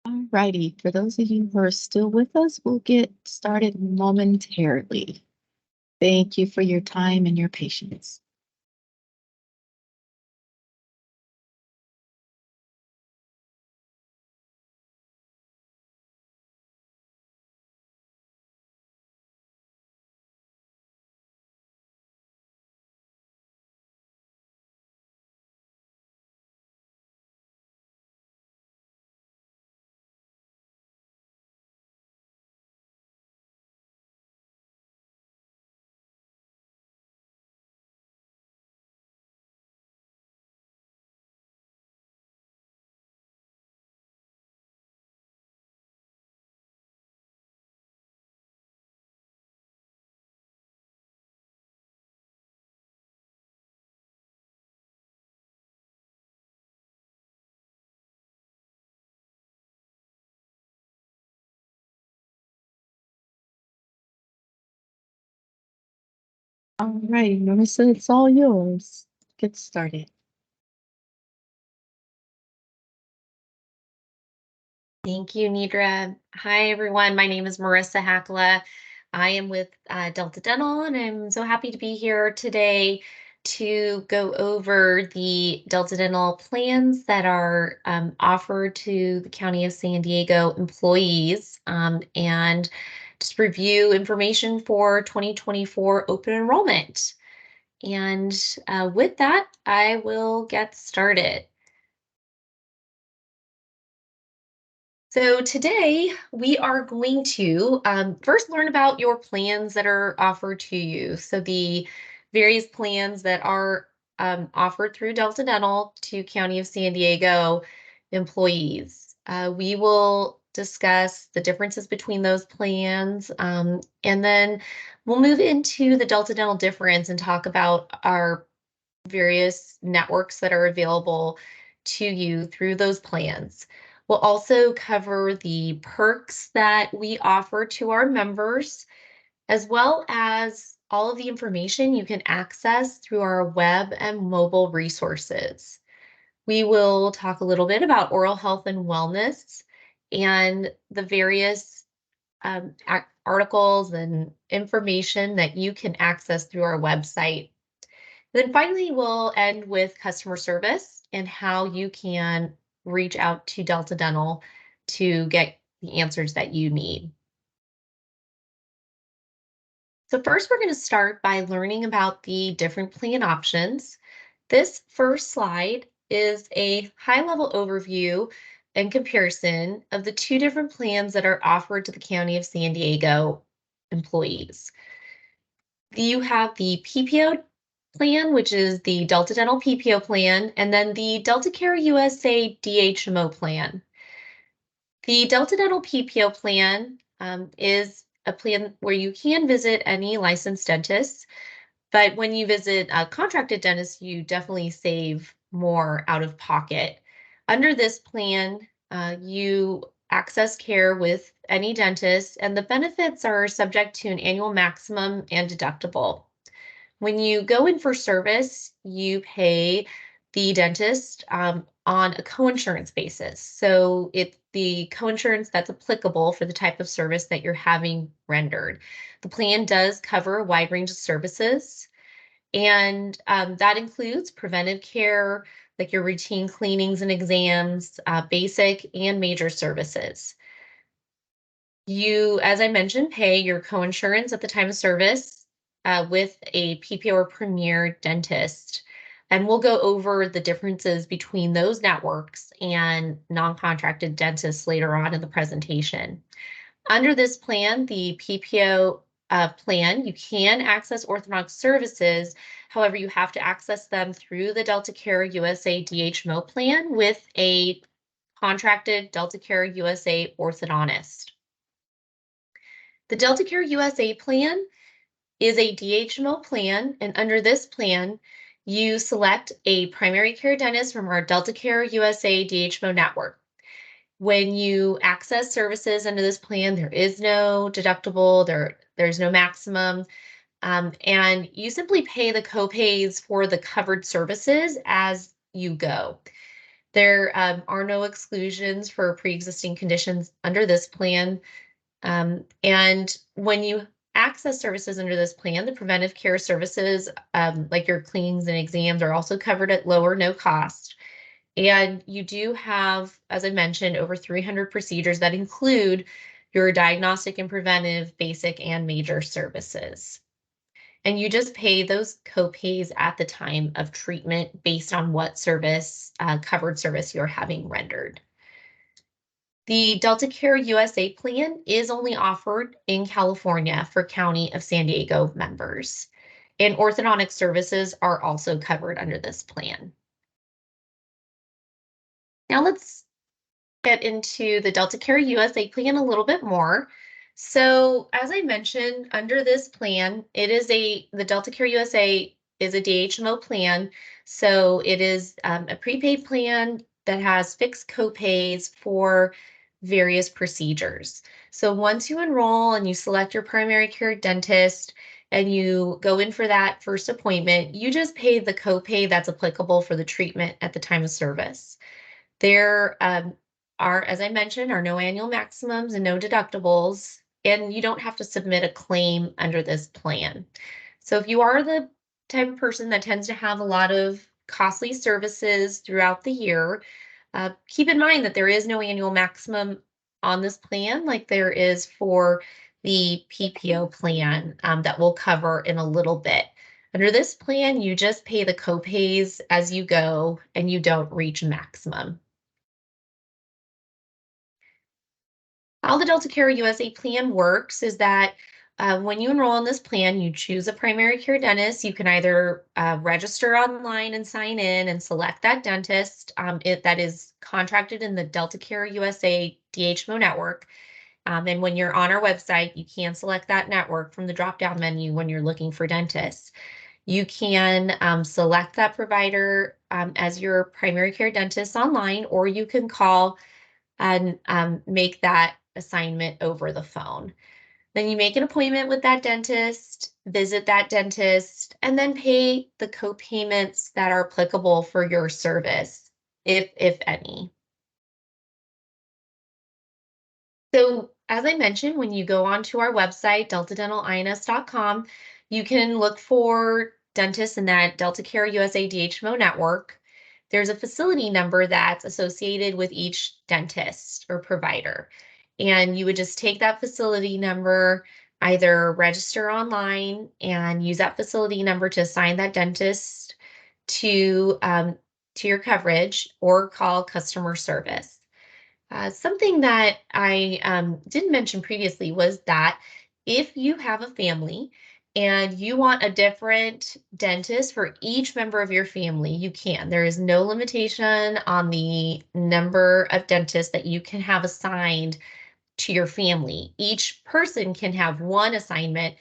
All righty, for those of you who are still with us, we'll get started momentarily. Thank you for your time and your patience. All right, Marissa, it's all yours. Get started.
Thank you, Nidra. Hi, everyone. My name is Marissa Hackala. I am with Delta Dental, and I'm so happy to be here today to go over the Delta Dental plans that are offered to the County of San Diego employees and just review information for 2024 open enrollment. And with that, I will get started. So today we are going to first learn about your plans that are offered to you. So the various plans that are offered through Delta Dental to County of San Diego employees. We will discuss the differences between those plans, and then we'll move into the Delta Dental difference and talk about our various networks that are available to you through those plans. We'll also cover the perks that we offer to our members, as well as all of the information you can access through our web and mobile resources. We will talk a little bit about oral health and wellness and the various articles and information that you can access through our website. Then finally, we'll end with customer service and how you can reach out to Delta Dental to get the answers that you need. So first, we're going to start by learning about the different plan options. This first slide is a high-level overview and comparison of the two different plans that are offered to the County of San Diego employees. You have the PPO plan, which is the Delta Dental PPO plan, and then the Delta Care USA DHMO plan. The Delta Dental PPO plan is a plan where you can visit any licensed dentist, but when you visit a contracted dentist, you definitely save more out of pocket. Under this plan, you access care with any dentist, and the benefits are subject to an annual maximum and deductible. When you go in for service, you pay the dentist on a coinsurance basis. So it's the coinsurance that's applicable for the type of service that you're having rendered. The plan does cover a wide range of services, and that includes preventive care, like your routine cleanings and exams, basic and major services. You, as I mentioned, pay your coinsurance at the time of service with a PPO or Premier dentist. And we'll go over the differences between those networks and non-contracted dentists later on in the presentation. Under this plan, the PPO plan, you can access orthodontic services. However, you have to access them through the Delta Care USA DHMO plan with a contracted Delta Care USA orthodontist. The Delta Care USA plan is a DHMO plan, and under this plan, you select a primary care dentist from our Delta Care USA DHMO network. When you access services under this plan, there is no deductible, there's no maximum, and you simply pay the copays for the covered services as you go. There are no exclusions for pre-existing conditions under this plan. And when you access services under this plan, the preventive care services, like your cleanings and exams, are also covered at low or no cost. And you do have, as I mentioned, over 300 procedures that include your diagnostic and preventive, basic, and major services. And you just pay those copays at the time of treatment based on what service, covered service you're having rendered. The Delta Care USA plan is only offered in California for County of San Diego members, and orthodontic services are also covered under this plan. Now let's get into the Delta Care USA plan a little bit more. So as I mentioned, under this plan, the Delta Care USA is a DHMO plan. So it is a prepaid plan that has fixed copays for various procedures. So once you enroll and you select your primary care dentist and you go in for that first appointment, you just pay the copay that's applicable for the treatment at the time of service. There are, as I mentioned, are no annual maximums and no deductibles, and you don't have to submit a claim under this plan. So if you are the type of person that tends to have a lot of costly services throughout the year, keep in mind that there is no annual maximum on this plan like there is for the PPO plan that we'll cover in a little bit. Under this plan, you just pay the copays as you go and you don't reach maximum. How the Delta Care USA plan works is that when you enroll in this plan, you choose a primary care dentist. You can either register online and sign in and select that dentist that is contracted in the Delta Care USA DHMO network. And when you're on our website, you can select that network from the drop-down menu when you're looking for dentists. You can select that provider as your primary care dentist online, or you can call and make that assignment over the phone. Then you make an appointment with that dentist, visit that dentist, and then pay the co-payments that are applicable for your service, if any. So as I mentioned, when you go onto our website, deltadentalinus.com, you can look for dentists in that Delta Care USA DHMO network. There's a facility number that's associated with each dentist or provider. And you would just take that facility number, either register online and use that facility number to assign that dentist to your coverage, or call customer service. Something that I didn't mention previously was that if you have a family and you want a different dentist for each member of your family, you can. There is no limitation on the number of dentists that you can have assigned to your family. Each person can have one assignment,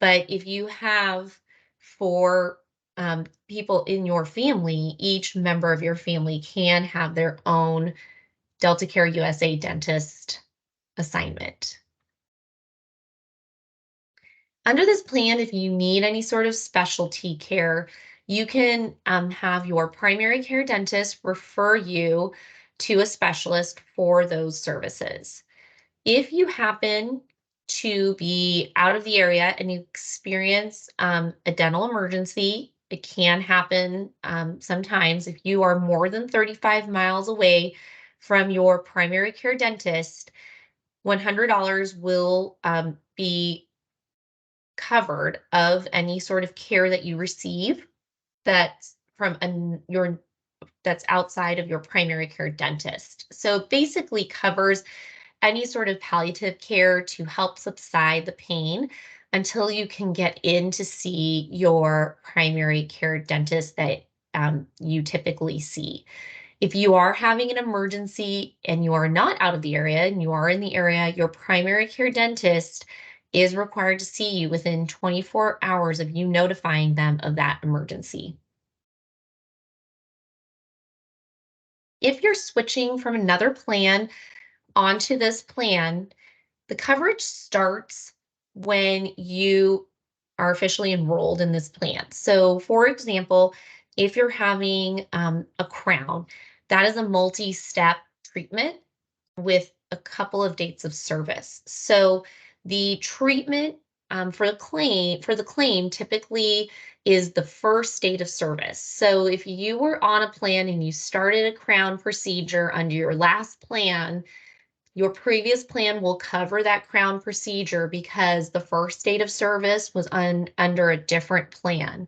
but if you have four people in your family, each member of your family can have their own Delta Care USA dentist assignment. Under this plan, if you need any sort of specialty care, you can have your primary care dentist refer you to a specialist for those services. If you happen to be out of the area and you experience a dental emergency, it can happen sometimes. If you are more than 35 miles away from your primary care dentist, $100 will be covered of any sort of care that you receive that's that's outside of your primary care dentist. So basically covers any sort of palliative care to help subside the pain until you can get in to see your primary care dentist that you typically see. If you are having an emergency and you are not out of the area and you are in the area, your primary care dentist is required to see you within 24 hours of you notifying them of that emergency. If you're switching from another plan onto this plan, the coverage starts when you are officially enrolled in this plan. So for example, if you're having a crown, That is a multi-step treatment with a couple of dates of service. So the treatment for the claim typically is the first date of service. So if you were on a plan and you started a crown procedure under your last plan, your previous plan will cover that crown procedure because the first date of service was under a different plan.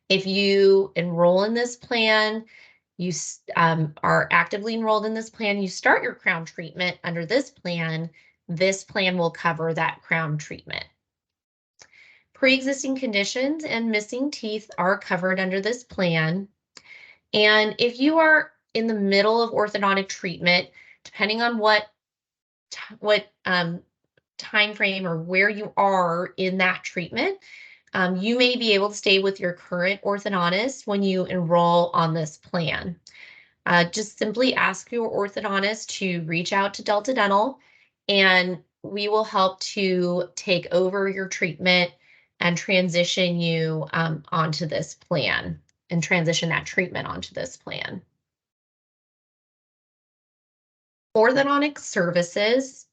If you enroll in this plan, you are actively enrolled in this plan, you start your crown treatment under this plan will cover that crown treatment. Pre-existing conditions and missing teeth are covered under this plan. And if you are in the middle of orthodontic treatment, depending on what time frame or where you are in that treatment, you may be able to stay with your current orthodontist when you enroll on this plan. Just simply ask your orthodontist to reach out to Delta Dental, and we will help to take over your treatment and transition you onto this plan and transition that treatment onto this plan. Orthodontic services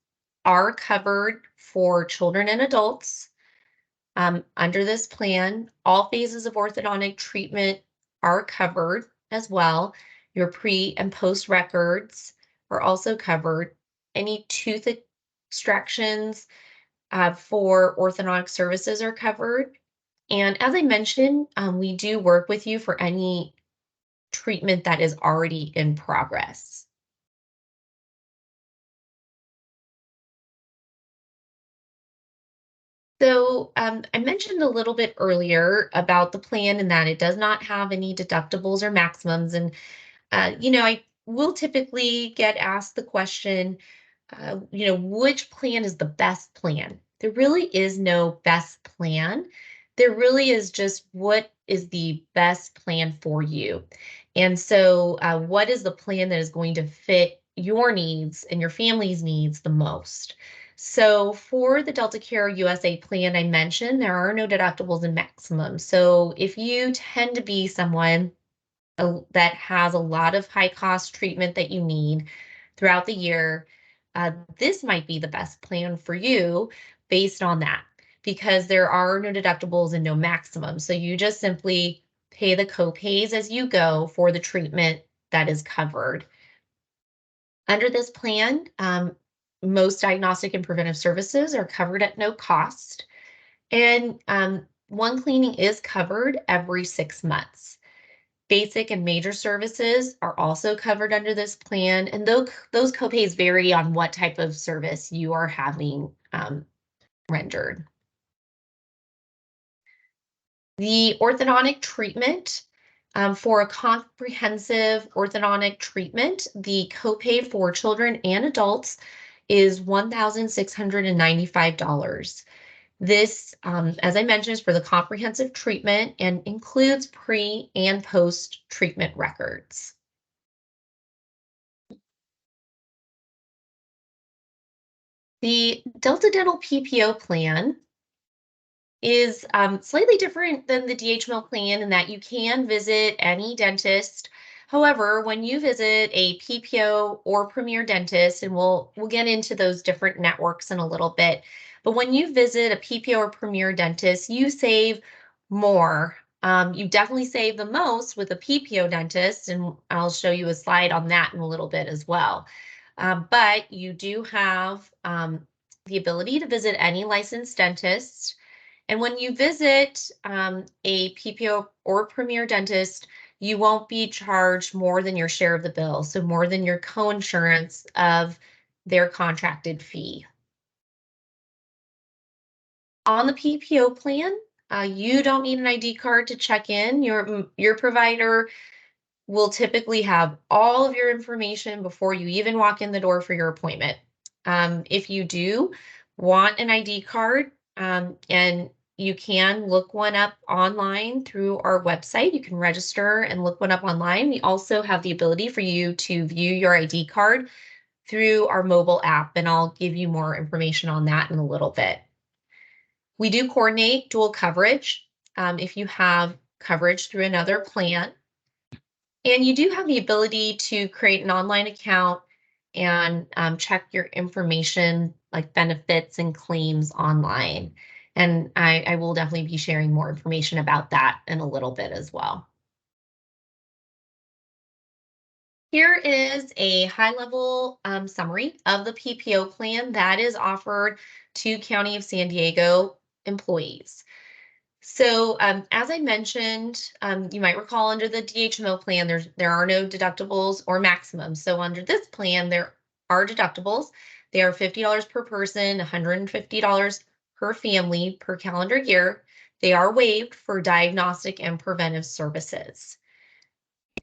are covered for children and adults. Under this plan, all phases of orthodontic treatment are covered as well. Your pre and post records are also covered. Any tooth extractions for orthodontic services are covered. And as I mentioned, we do work with you for any treatment that is already in progress. So I mentioned a little bit earlier about the plan and that it does not have any deductibles or maximums. And, I will typically get asked the question, which plan is the best plan? There really is no best plan. There really is just what is the best plan for you. And so what is the plan that is going to fit your needs and your family's needs the most? So for the Delta Care USA plan I mentioned, there are no deductibles and maximums. So if you tend to be someone that has a lot of high cost treatment that you need throughout the year, this might be the best plan for you based on that, because there are no deductibles and no maximums. So you just simply pay the co-pays as you go for the treatment that is covered. Under this plan, most diagnostic and preventive services are covered at no cost. And one cleaning is covered every 6 months. Basic and major services are also covered under this plan, and those copays vary on what type of service you are having rendered. The orthodontic treatment, for a comprehensive orthodontic treatment, the copay for children and adults is $1,695. This, as I mentioned, is for the comprehensive treatment and includes pre and post treatment records. The Delta Dental PPO plan is slightly different than the DHML plan in that you can visit any dentist. However, when you visit a PPO or Premier Dentist, and we'll get into those different networks in a little bit, but when you visit a PPO or Premier Dentist, you save more. You definitely save the most with a PPO dentist, and I'll show you a slide on that in a little bit as well. But you do have the ability to visit any licensed dentist. And when you visit a PPO or Premier Dentist, you won't be charged more than your share of the bill, so more than your coinsurance of their contracted fee. On the PPO plan, you don't need an ID card to check in. Your provider will typically have all of your information before you even walk in the door for your appointment. If you do want an ID card, and you can look one up online through our website, you can register and look one up online. We also have the ability for you to view your ID card through our mobile app, and I'll give you more information on that in a little bit. We do coordinate dual coverage if you have coverage through another plan. And you do have the ability to create an online account and check your information like benefits and claims online. And I will definitely be sharing more information about that in a little bit as well. Here is a high-level summary of the PPO plan that is offered to County of San Diego employees. So as I mentioned, you might recall under the DHMO plan, there are no deductibles or maximums. So under this plan, there are deductibles. They are $50 per person, $150 per family per calendar year. They are waived for diagnostic and preventive services.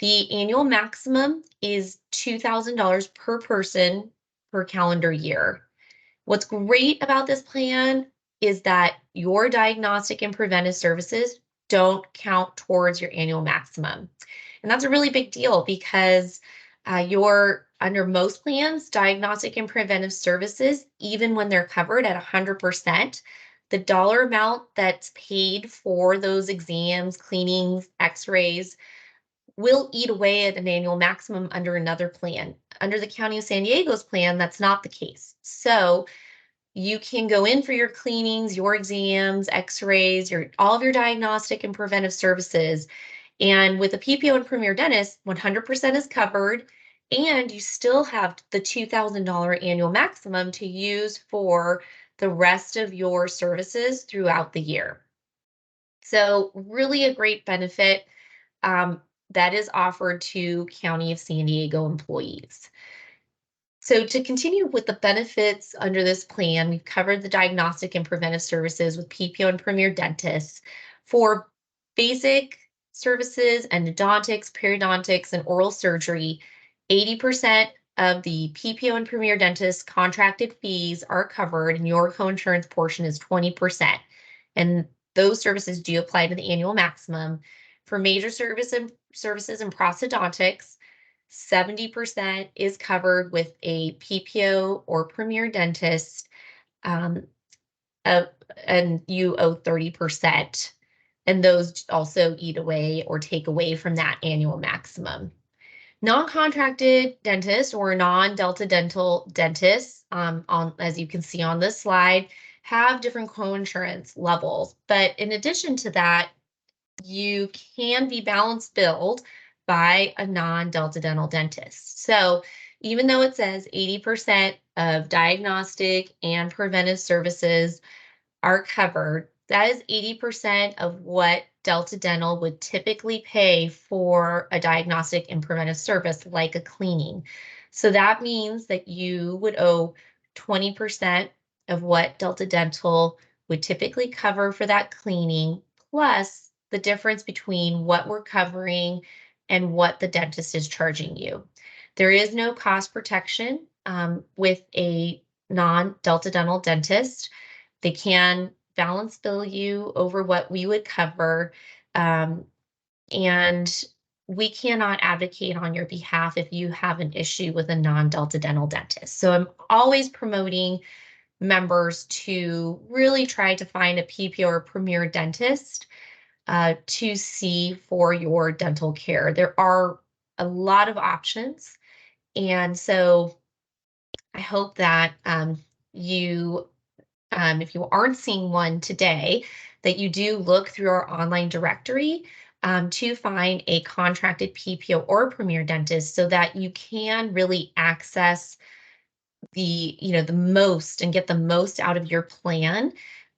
The annual maximum is $2,000 per person per calendar year. What's great about this plan is that your diagnostic and preventive services don't count towards your annual maximum. And that's a really big deal because under most plans, diagnostic and preventive services, even when they're covered at 100%, the dollar amount that's paid for those exams, cleanings, x-rays, will eat away at an annual maximum under another plan. Under the County of San Diego's plan, that's not the case. So you can go in for your cleanings, your exams, x-rays, all of your diagnostic and preventive services. And with a PPO and Premier Dentist, 100% is covered, and you still have the $2,000 annual maximum to use for the rest of your services throughout the year. So really a great benefit that is offered to County of San Diego employees. So to continue with the benefits under this plan, we've covered the diagnostic and preventive services with PPO and Premier Dentists. For basic services, endodontics, periodontics, and oral surgery, 80% of the PPO and Premier Dentist contracted fees are covered, and your coinsurance portion is 20%. And those services do apply to the annual maximum. For major services and prosthodontics, 70% is covered with a PPO or Premier Dentist, and you owe 30%. And those also eat away or take away from that annual maximum. Non-contracted dentists or non-Delta dental dentists, as you can see on this slide, have different coinsurance levels. But in addition to that, you can be balance billed by a non-Delta dental dentist. So even though it says 80% of diagnostic and preventive services are covered, that is 80% of what Delta Dental would typically pay for a diagnostic and preventive service like a cleaning. So that means that you would owe 20% of what Delta Dental would typically cover for that cleaning, plus the difference between what we're covering and what the dentist is charging you. There is no cost protection with a non-Delta Dental dentist. They can balance bill you over what we would cover, and we cannot advocate on your behalf if you have an issue with a non-Delta dental dentist. So I'm always promoting members to really try to find a PPO or Premier Dentist to see for your dental care. There are a lot of options, and so I hope that if you aren't seeing one today, that you do look through our online directory to find a contracted PPO or Premier Dentist so that you can really access the most and get the most out of your plan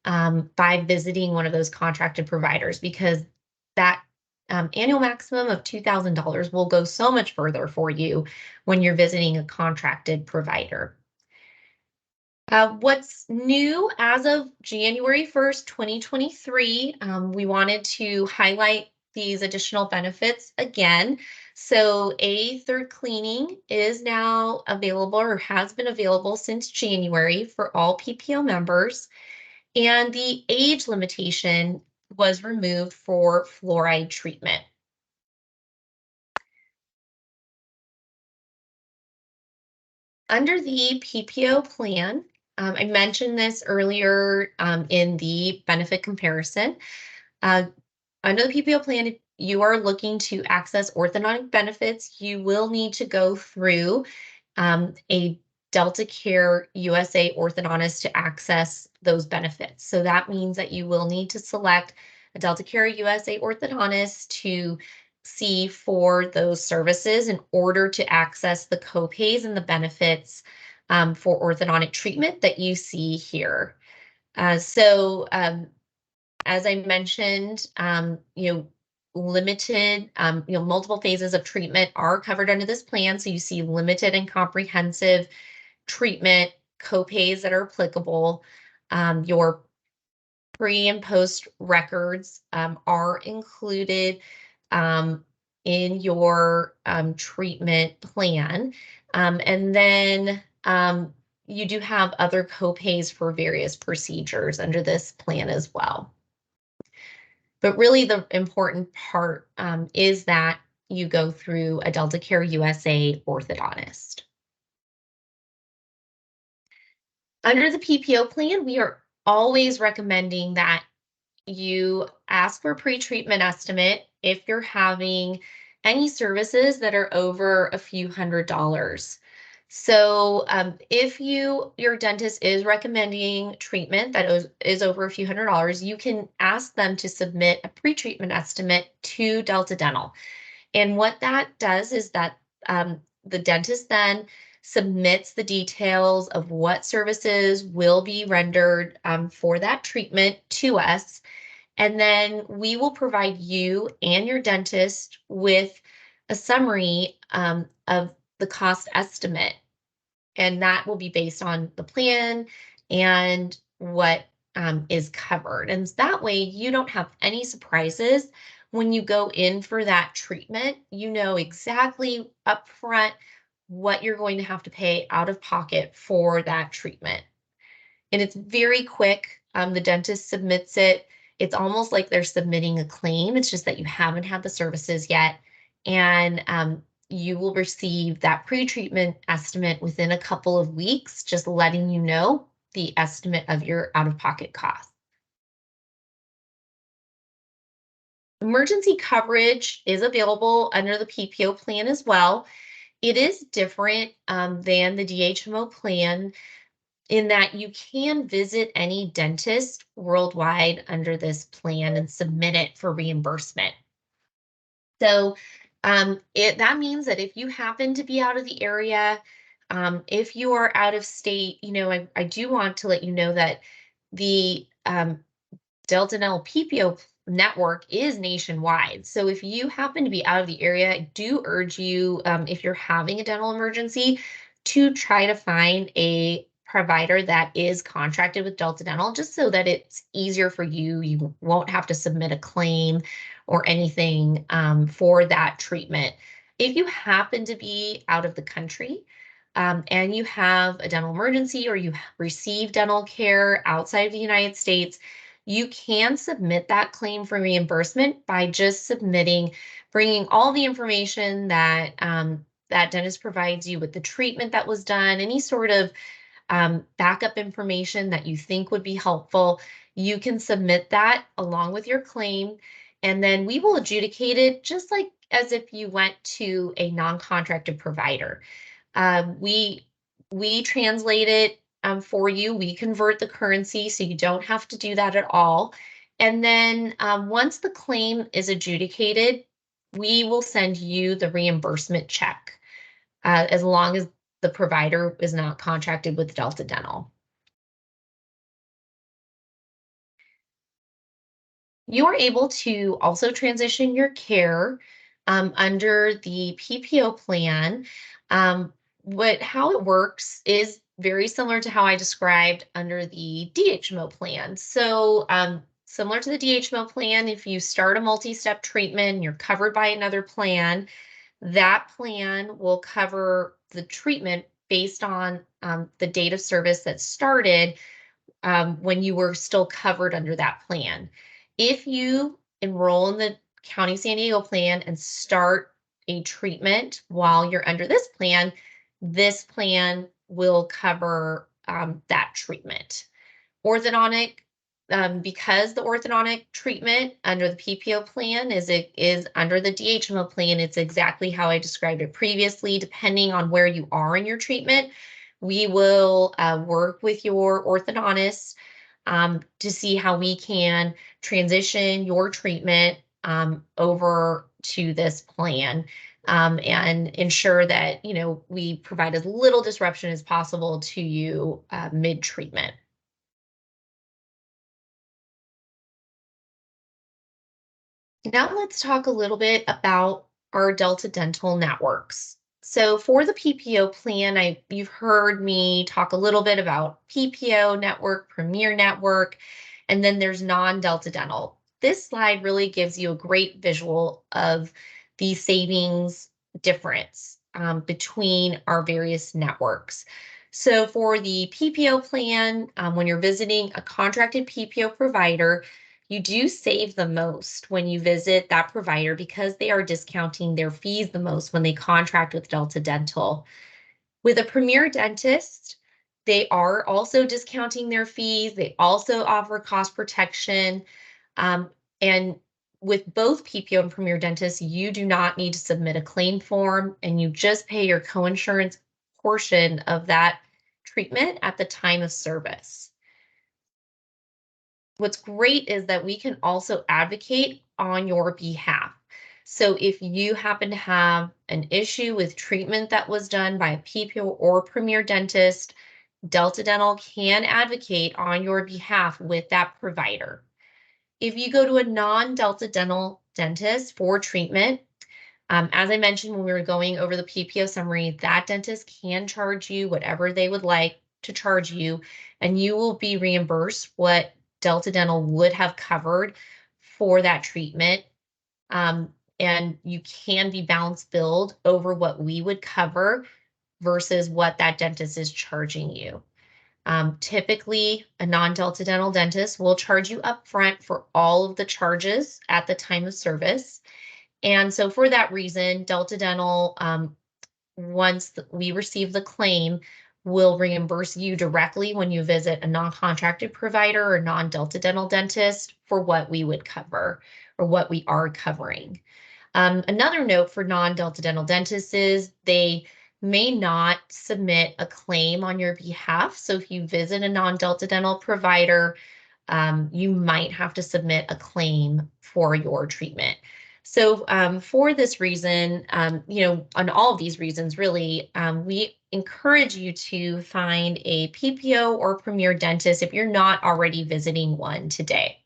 by visiting one of those contracted providers, because that annual maximum of $2,000 will go so much further for you when you're visiting a contracted provider. What's new as of January 1st, 2023, we wanted to highlight these additional benefits again. So a third cleaning is now available or has been available since January for all PPO members. And the age limitation was removed for fluoride treatment. Under the PPO plan, I mentioned this earlier in the benefit comparison. Under the PPO plan, you are looking to access orthodontic benefits, you will need to go through a Delta Care USA orthodontist to access those benefits. So that means that you will need to select a Delta Care USA orthodontist to see for those services in order to access the copays and the benefits for orthodontic treatment that you see here. As I mentioned, limited, multiple phases of treatment are covered under this plan. So you see limited and comprehensive treatment copays that are applicable. Your pre and post records are included in your treatment plan. And then you do have other copays for various procedures under this plan as well. But really the important part is that you go through a Delta Care USA orthodontist. Under the PPO plan, we are always recommending that you ask for a pre-treatment estimate if you're having any services that are over a few $100s. So if your dentist is recommending treatment that is over a few $100s, you can ask them to submit a pre-treatment estimate to Delta Dental. And what that does is that the dentist then submits the details of what services will be rendered for that treatment to us. And then we will provide you and your dentist with a summary of the cost estimate. And that will be based on the plan and what is covered. And that way you don't have any surprises when you go in for that treatment. You know exactly upfront what you're going to have to pay out of pocket for that treatment. And it's very quick. The dentist submits it. It's almost like they're submitting a claim. It's just that you haven't had the services yet. And you will receive that pre-treatment estimate within a couple of weeks, just letting you know the estimate of your out-of-pocket cost. Emergency coverage is available under the PPO plan as well. It is different than the DHMO plan in that you can visit any dentist worldwide under this plan and submit it for reimbursement. So that means that if you happen to be out of the area, if you are out of state, I do want to let you know that the Delta Dental PPO network is nationwide. So if you happen to be out of the area, I do urge you, if you're having a dental emergency, to try to find a provider that is contracted with Delta Dental, just so that it's easier for you. You won't have to submit a claim or anything for that treatment. If you happen to be out of the country, and you have a dental emergency or you receive dental care outside of the United States, you can submit that claim for reimbursement by just bringing all the information that that dentist provides you with the treatment that was done, any sort of backup information that you think would be helpful. You can submit that along with your claim, and then we will adjudicate it just like as if you went to a non-contracted provider. We translate it for you. We convert the currency, so you don't have to do that at all. And then once the claim is adjudicated, we will send you the reimbursement check as long as the provider is not contracted with Delta Dental. You are able to also transition your care under the PPO plan. How it works is very similar to how I described under the DHMO plan. So similar to the DHMO plan, if you start a multi-step treatment, you're covered by another plan, that plan will cover the treatment based on the date of service that started when you were still covered under that plan. If you enroll in the County San Diego plan and start a treatment while you're under this plan will cover that treatment. Orthodontic because the orthodontic treatment under the PPO plan is under the DHMO plan, it's exactly how I described it previously. Depending on where you are in your treatment, we will work with your orthodontist to see how we can transition your treatment over to this plan, and ensure that we provide as little disruption as possible to you mid-treatment. Now let's talk a little bit about our Delta Dental networks. So for the PPO plan, you've heard me talk a little bit about PPO network, Premier network, and then there's non-Delta Dental. This slide really gives you a great visual of the savings difference between our various networks. So for the PPO plan, when you're visiting a contracted PPO provider, you do save the most when you visit that provider because they are discounting their fees the most when they contract with Delta Dental. With a Premier dentist, they are also discounting their fees. They also offer cost protection. And with both PPO and Premier dentists, you do not need to submit a claim form, and you just pay your coinsurance portion of that treatment at the time of service. What's great is that we can also advocate on your behalf. So if you happen to have an issue with treatment that was done by a PPO or Premier dentist, Delta Dental can advocate on your behalf with that provider. If you go to a non-Delta Dental dentist for treatment, as I mentioned when we were going over the PPO summary, that dentist can charge you whatever they would like to charge you, and you will be reimbursed what Delta Dental would have covered for that treatment. And you can be balance billed over what we would cover versus what that dentist is charging you. Typically, a non-Delta Dental dentist will charge you upfront for all of the charges at the time of service. And so for that reason, Delta Dental, once we receive the claim, will reimburse you directly when you visit a non-contracted provider or non-Delta Dental dentist for what we would cover or what we are covering. Another note for non-Delta Dental dentists is they may not submit a claim on your behalf. So if you visit a non-Delta Dental provider, you might have to submit a claim for your treatment. So for this reason, on all of these reasons, really, we encourage you to find a PPO or Premier dentist if you're not already visiting one today.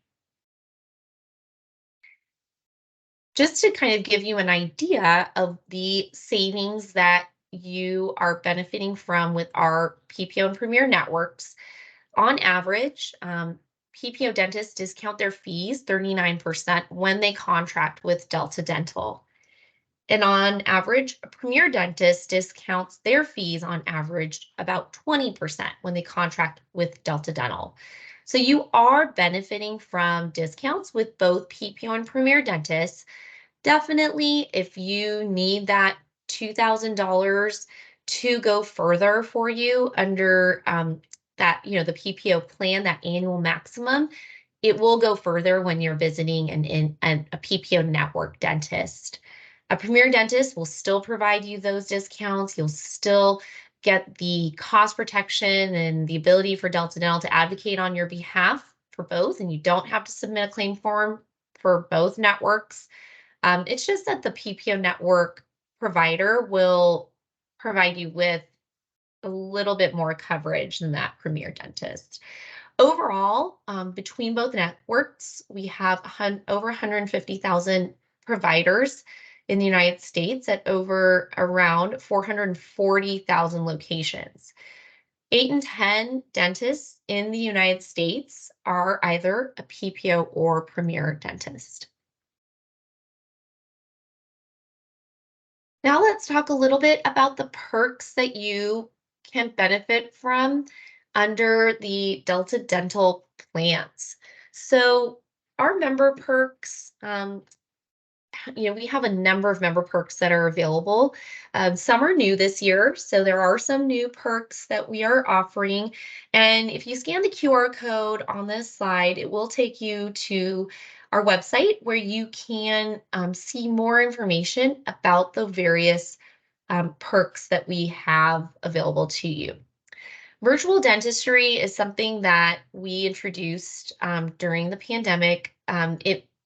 Just to kind of give you an idea of the savings that you are benefiting from with our PPO and Premier networks, on average, PPO dentists discount their fees 39% when they contract with Delta Dental. And on average, a Premier dentist discounts their fees on average about 20% when they contract with Delta Dental. So you are benefiting from discounts with both PPO and Premier dentists. Definitely, if you need that $2,000 to go further for you under that, the PPO plan, that annual maximum, it will go further when you're visiting a PPO network dentist. A Premier dentist will still provide you those discounts. You'll still get the cost protection and the ability for Delta Dental to advocate on your behalf for both, and you don't have to submit a claim form for both networks. It's just that the PPO network provider will provide you with a little bit more coverage than that Premier dentist. Overall, between both networks, we have over 150,000 providers in the United States at around 440,000 locations. 8 in 10 dentists in the United States are either a PPO or Premier dentist. Now let's talk a little bit about the perks that you can benefit from under the Delta Dental plans. So our member perks we have a number of member perks that are available. Some are new this year, so there are some new perks that we are offering. And if you scan the QR code on this slide, it will take you to our website where you can see more information about the various perks that we have available to you. Virtual dentistry is something that we introduced during the pandemic.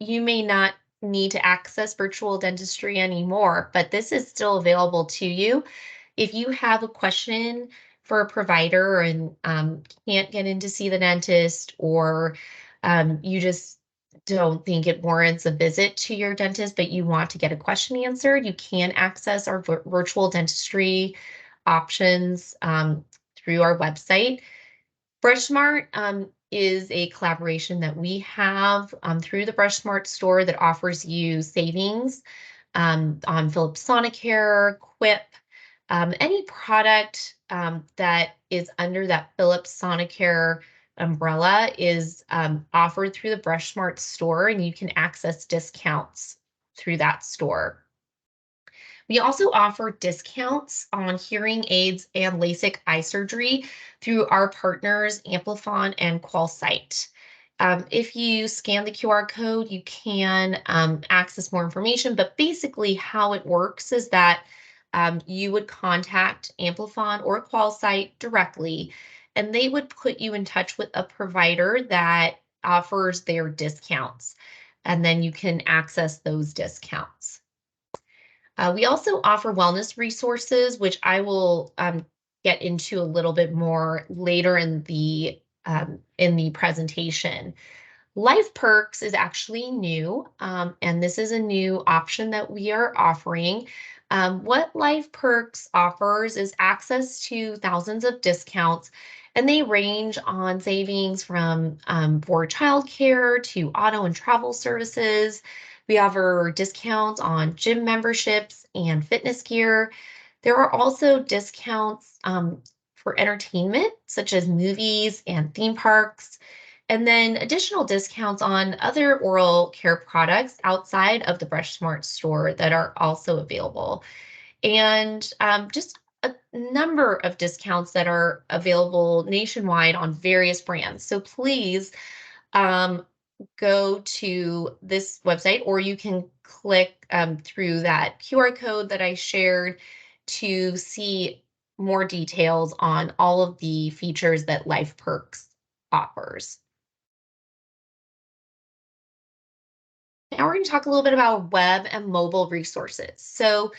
You may not need to access virtual dentistry anymore, but this is still available to you. If you have a question for a provider and can't get in to see the dentist, or you just don't think it warrants a visit to your dentist, but you want to get a question answered, you can access our virtual dentistry options through our website. BrushSmart is a collaboration that we have through the BrushSmart store that offers you savings on Philips Sonicare, Quip, any product that is under that Philips Sonicare umbrella is offered through the BrushSmart store, and you can access discounts through that store. We also offer discounts on hearing aids and LASIK eye surgery through our partners, Amplifon and QualSight. If you scan the QR code, you can access more information, but basically how it works is that you would contact Amplifon or QualSight directly, and they would put you in touch with a provider that offers their discounts, and then you can access those discounts. We also offer wellness resources, which I will get into a little bit more later in the presentation. Life Perks is actually new, and this is a new option that we are offering. What Life Perks offers is access to thousands of discounts, and they range on savings from for childcare to auto and travel services. We offer discounts on gym memberships and fitness gear. There are also discounts for entertainment, such as movies and theme parks, and then additional discounts on other oral care products outside of the BrushSmart store that are also available. And just a number of discounts that are available nationwide on various brands. So please go to this website, or you can click through that QR code that I shared to see more details on all of the features that Life Perks offers. Now we're going to talk a little bit about web and mobile resources. So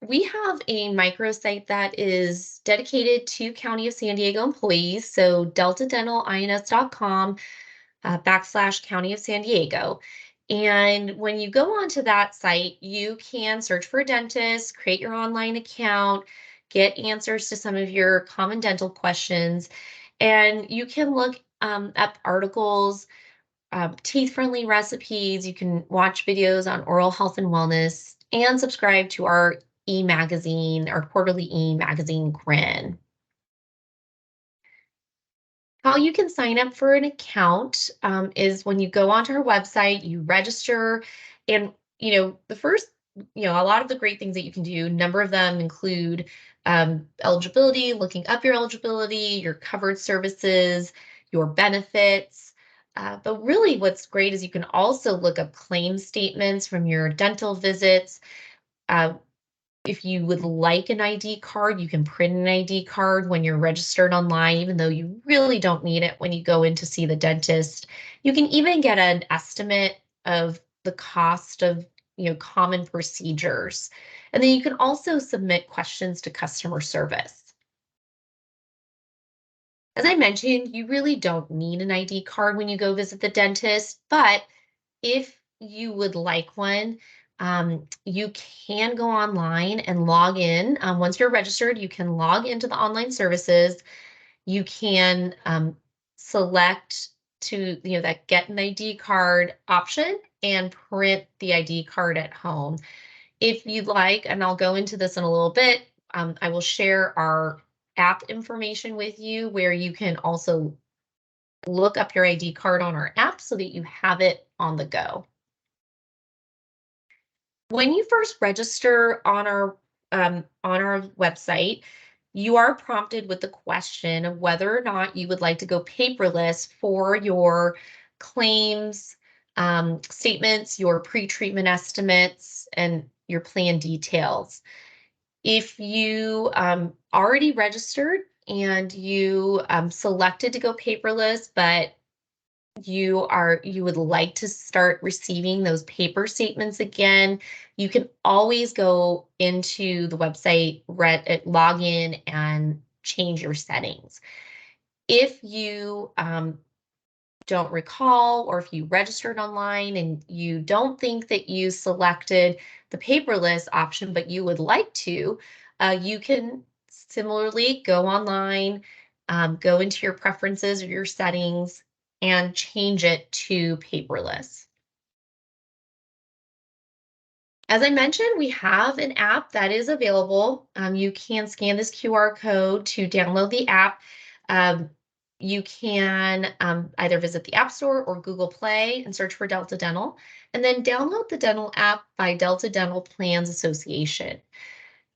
we have a microsite that is dedicated to County of San Diego employees. So deltadentalins.com /County of San Diego. And when you go onto that site, you can search for a dentist, create your online account, get answers to some of your common dental questions, and you can look up articles, teeth-friendly recipes. You can watch videos on oral health and wellness, and subscribe to our e-magazine, our quarterly e-magazine, Grin. How you can sign up for an account is when you go onto our website, you register, and the first, a lot of the great things that you can do, number of them include eligibility, looking up your eligibility, your covered services, your benefits. But really what's great is you can also look up claim statements from your dental visits. If you would like an ID card, you can print an ID card when you're registered online, even though you really don't need it when you go in to see the dentist. You can even get an estimate of the cost of, common procedures. And then you can also submit questions to customer service. As I mentioned, you really don't need an ID card when you go visit the dentist, but if you would like one, you can go online and log in. Once you're registered, you can log into the online services. You can select to, that get an ID card option and print the ID card at home. If you'd like, and I'll go into this in a little bit, I will share our app information with you where you can also look up your ID card on our app so that you have it on the go. When you first register on our website, you are prompted with the question of whether or not you would like to go paperless for your claims, statements, your pre-treatment estimates, and your plan details. If you already registered and you selected to go paperless, but you would like to start receiving those paper statements again, you can always go into the website, log in, and change your settings. If you don't recall, or if you registered online and you don't think that you selected the paperless option, but you would like to, you can similarly go online, go into your preferences or your settings, and change it to paperless. As I mentioned, we have an app that is available. You can scan this QR code to download the app. Um, you can either visit the App Store or Google Play and search for Delta Dental, and then download the dental app by Delta Dental Plans Association.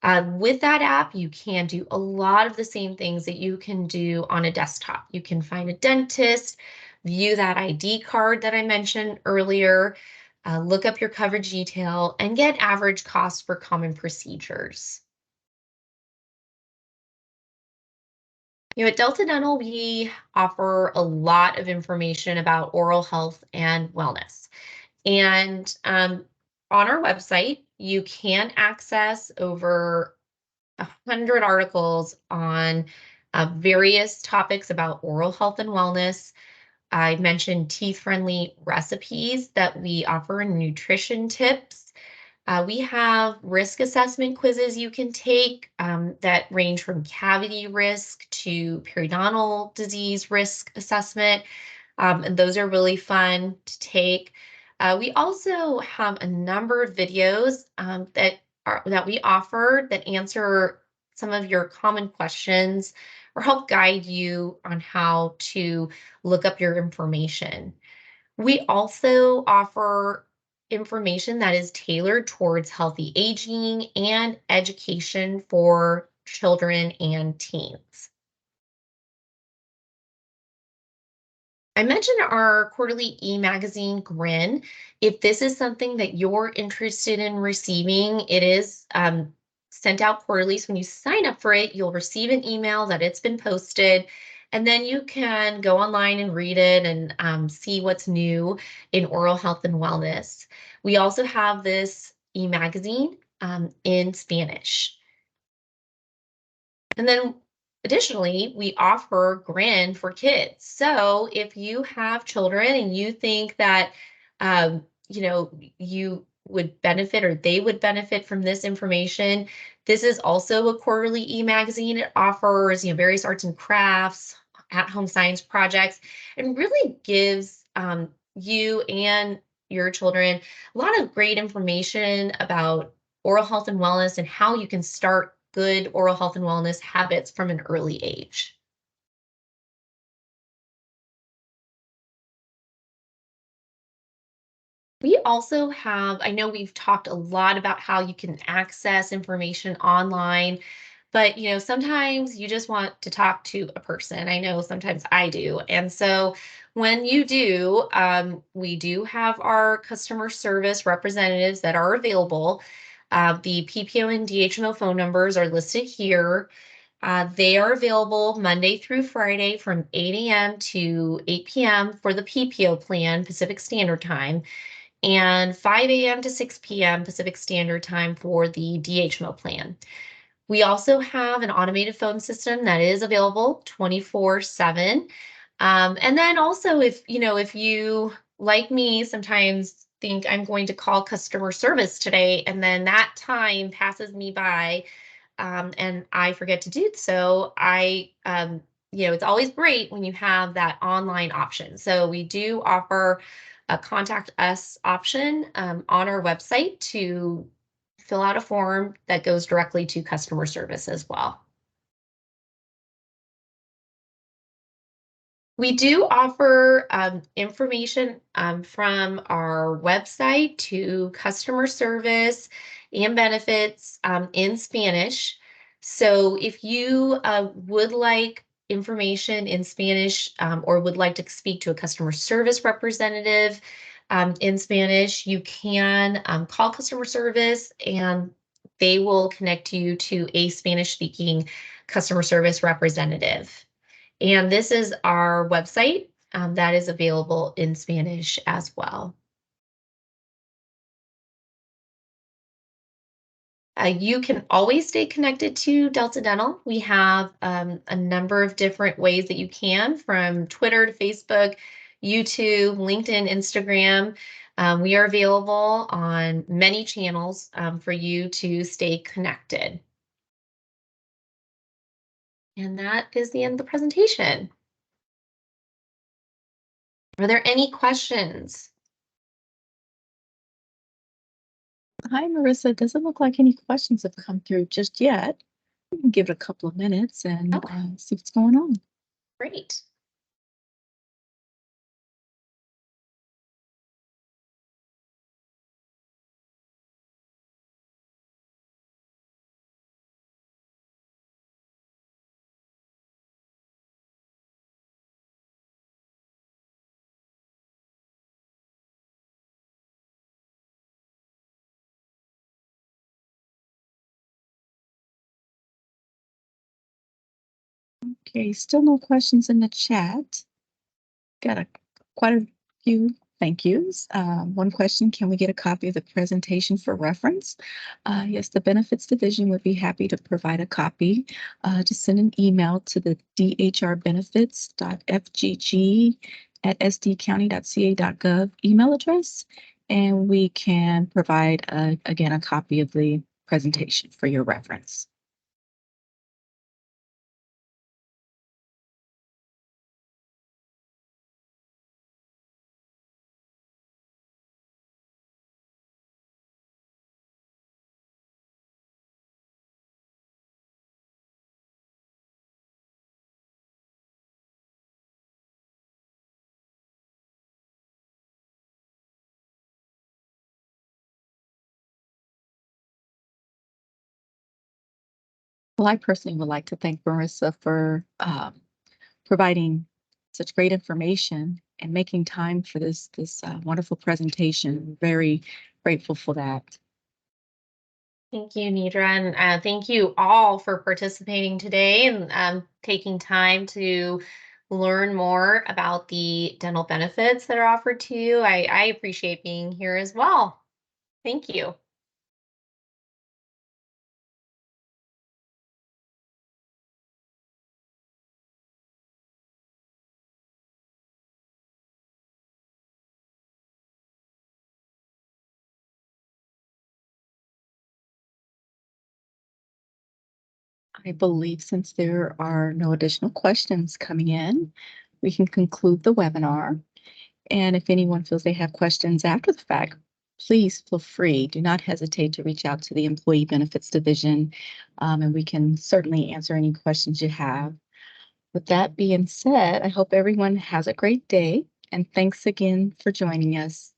With that app, you can do a lot of the same things that you can do on a desktop. You can find a dentist, view that ID card that I mentioned earlier, look up your coverage detail, and get average costs for common procedures. At Delta Dental, we offer a lot of information about oral health and wellness. And on our website, you can access over 100 articles on various topics about oral health and wellness. I mentioned teeth-friendly recipes that we offer and nutrition tips. We have risk assessment quizzes you can take that range from cavity risk to periodontal disease risk assessment. And those are really fun to take. We also have a number of videos that we offer that answer some of your common questions or help guide you on how to look up your information. We also offer information that is tailored towards healthy aging and education for children and teens. I mentioned our quarterly e-magazine Grin. If this is something that you're interested in receiving, it is sent out quarterly. So when you sign up for it, you'll receive an email that it's been posted, and then you can go online and read it and see what's new in oral health and wellness. We also have this e-magazine in Spanish. And then additionally, we offer Grin for kids. So if you have children and you think that you would benefit or they would benefit from this information, this is also a quarterly e-magazine. It offers, various arts and crafts, at-home science projects, and really gives you and your children a lot of great information about oral health and wellness and how you can start good oral health and wellness habits from an early age. We also have, I know we've talked a lot about how you can access information online, but sometimes you just want to talk to a person. I know sometimes I do. And so when you do, we do have our customer service representatives that are available. The PPO and DHMO phone numbers are listed here. They are available Monday through Friday from 8 a.m. to 8 p.m. for the PPO plan, Pacific Standard Time, and 5 a.m. to 6 p.m. Pacific Standard Time for the DHMO plan. We also have an automated phone system that is available 24/7. And then also if you, like me, sometimes think I'm going to call customer service today, and then that time passes me by, and I forget to do so, it's always great when you have that online option. So we do offer a contact us option on our website to fill out a form that goes directly to customer service as well. We do offer information from our website to customer service and benefits in Spanish. So if you would like information in Spanish or would like to speak to a customer service representative in Spanish, you can call customer service and they will connect you to a Spanish-speaking customer service representative. And this is our website that is available in Spanish as well. You can always stay connected to Delta Dental. We have a number of different ways that you can, from Twitter to Facebook, YouTube, LinkedIn, Instagram. We are available on many channels for you to stay connected. And that is the end of the presentation. Are there any questions?
Hi, Marissa. It doesn't look like any questions have come through just yet. We can give it a couple of minutes and
Okay.
see what's going on.
Great.
Okay, still no questions in the chat. Got quite a few thank yous. One question, can we get a copy of the presentation for reference? Yes, the Benefits Division would be happy to provide a copy. Just send an email to the drbenefits.fgg@sdcounty.ca.gov email address, and we can provide, again, a copy of the presentation for your reference. Well, I personally would like to thank Marissa for providing such great information and making time for this wonderful presentation. Very grateful for that.
Thank you, Nidra, and thank you all for participating today and taking time to learn more about the dental benefits that are offered to you. I appreciate being here as well. Thank you.
I believe since there are no additional questions coming in, we can conclude the webinar. And if anyone feels they have questions after the fact, please feel free. Do not hesitate to reach out to the Employee Benefits Division, and we can certainly answer any questions you have. With that being said, I hope everyone has a great day, and thanks again for joining us.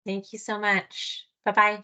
Thank you so much. Bye-bye.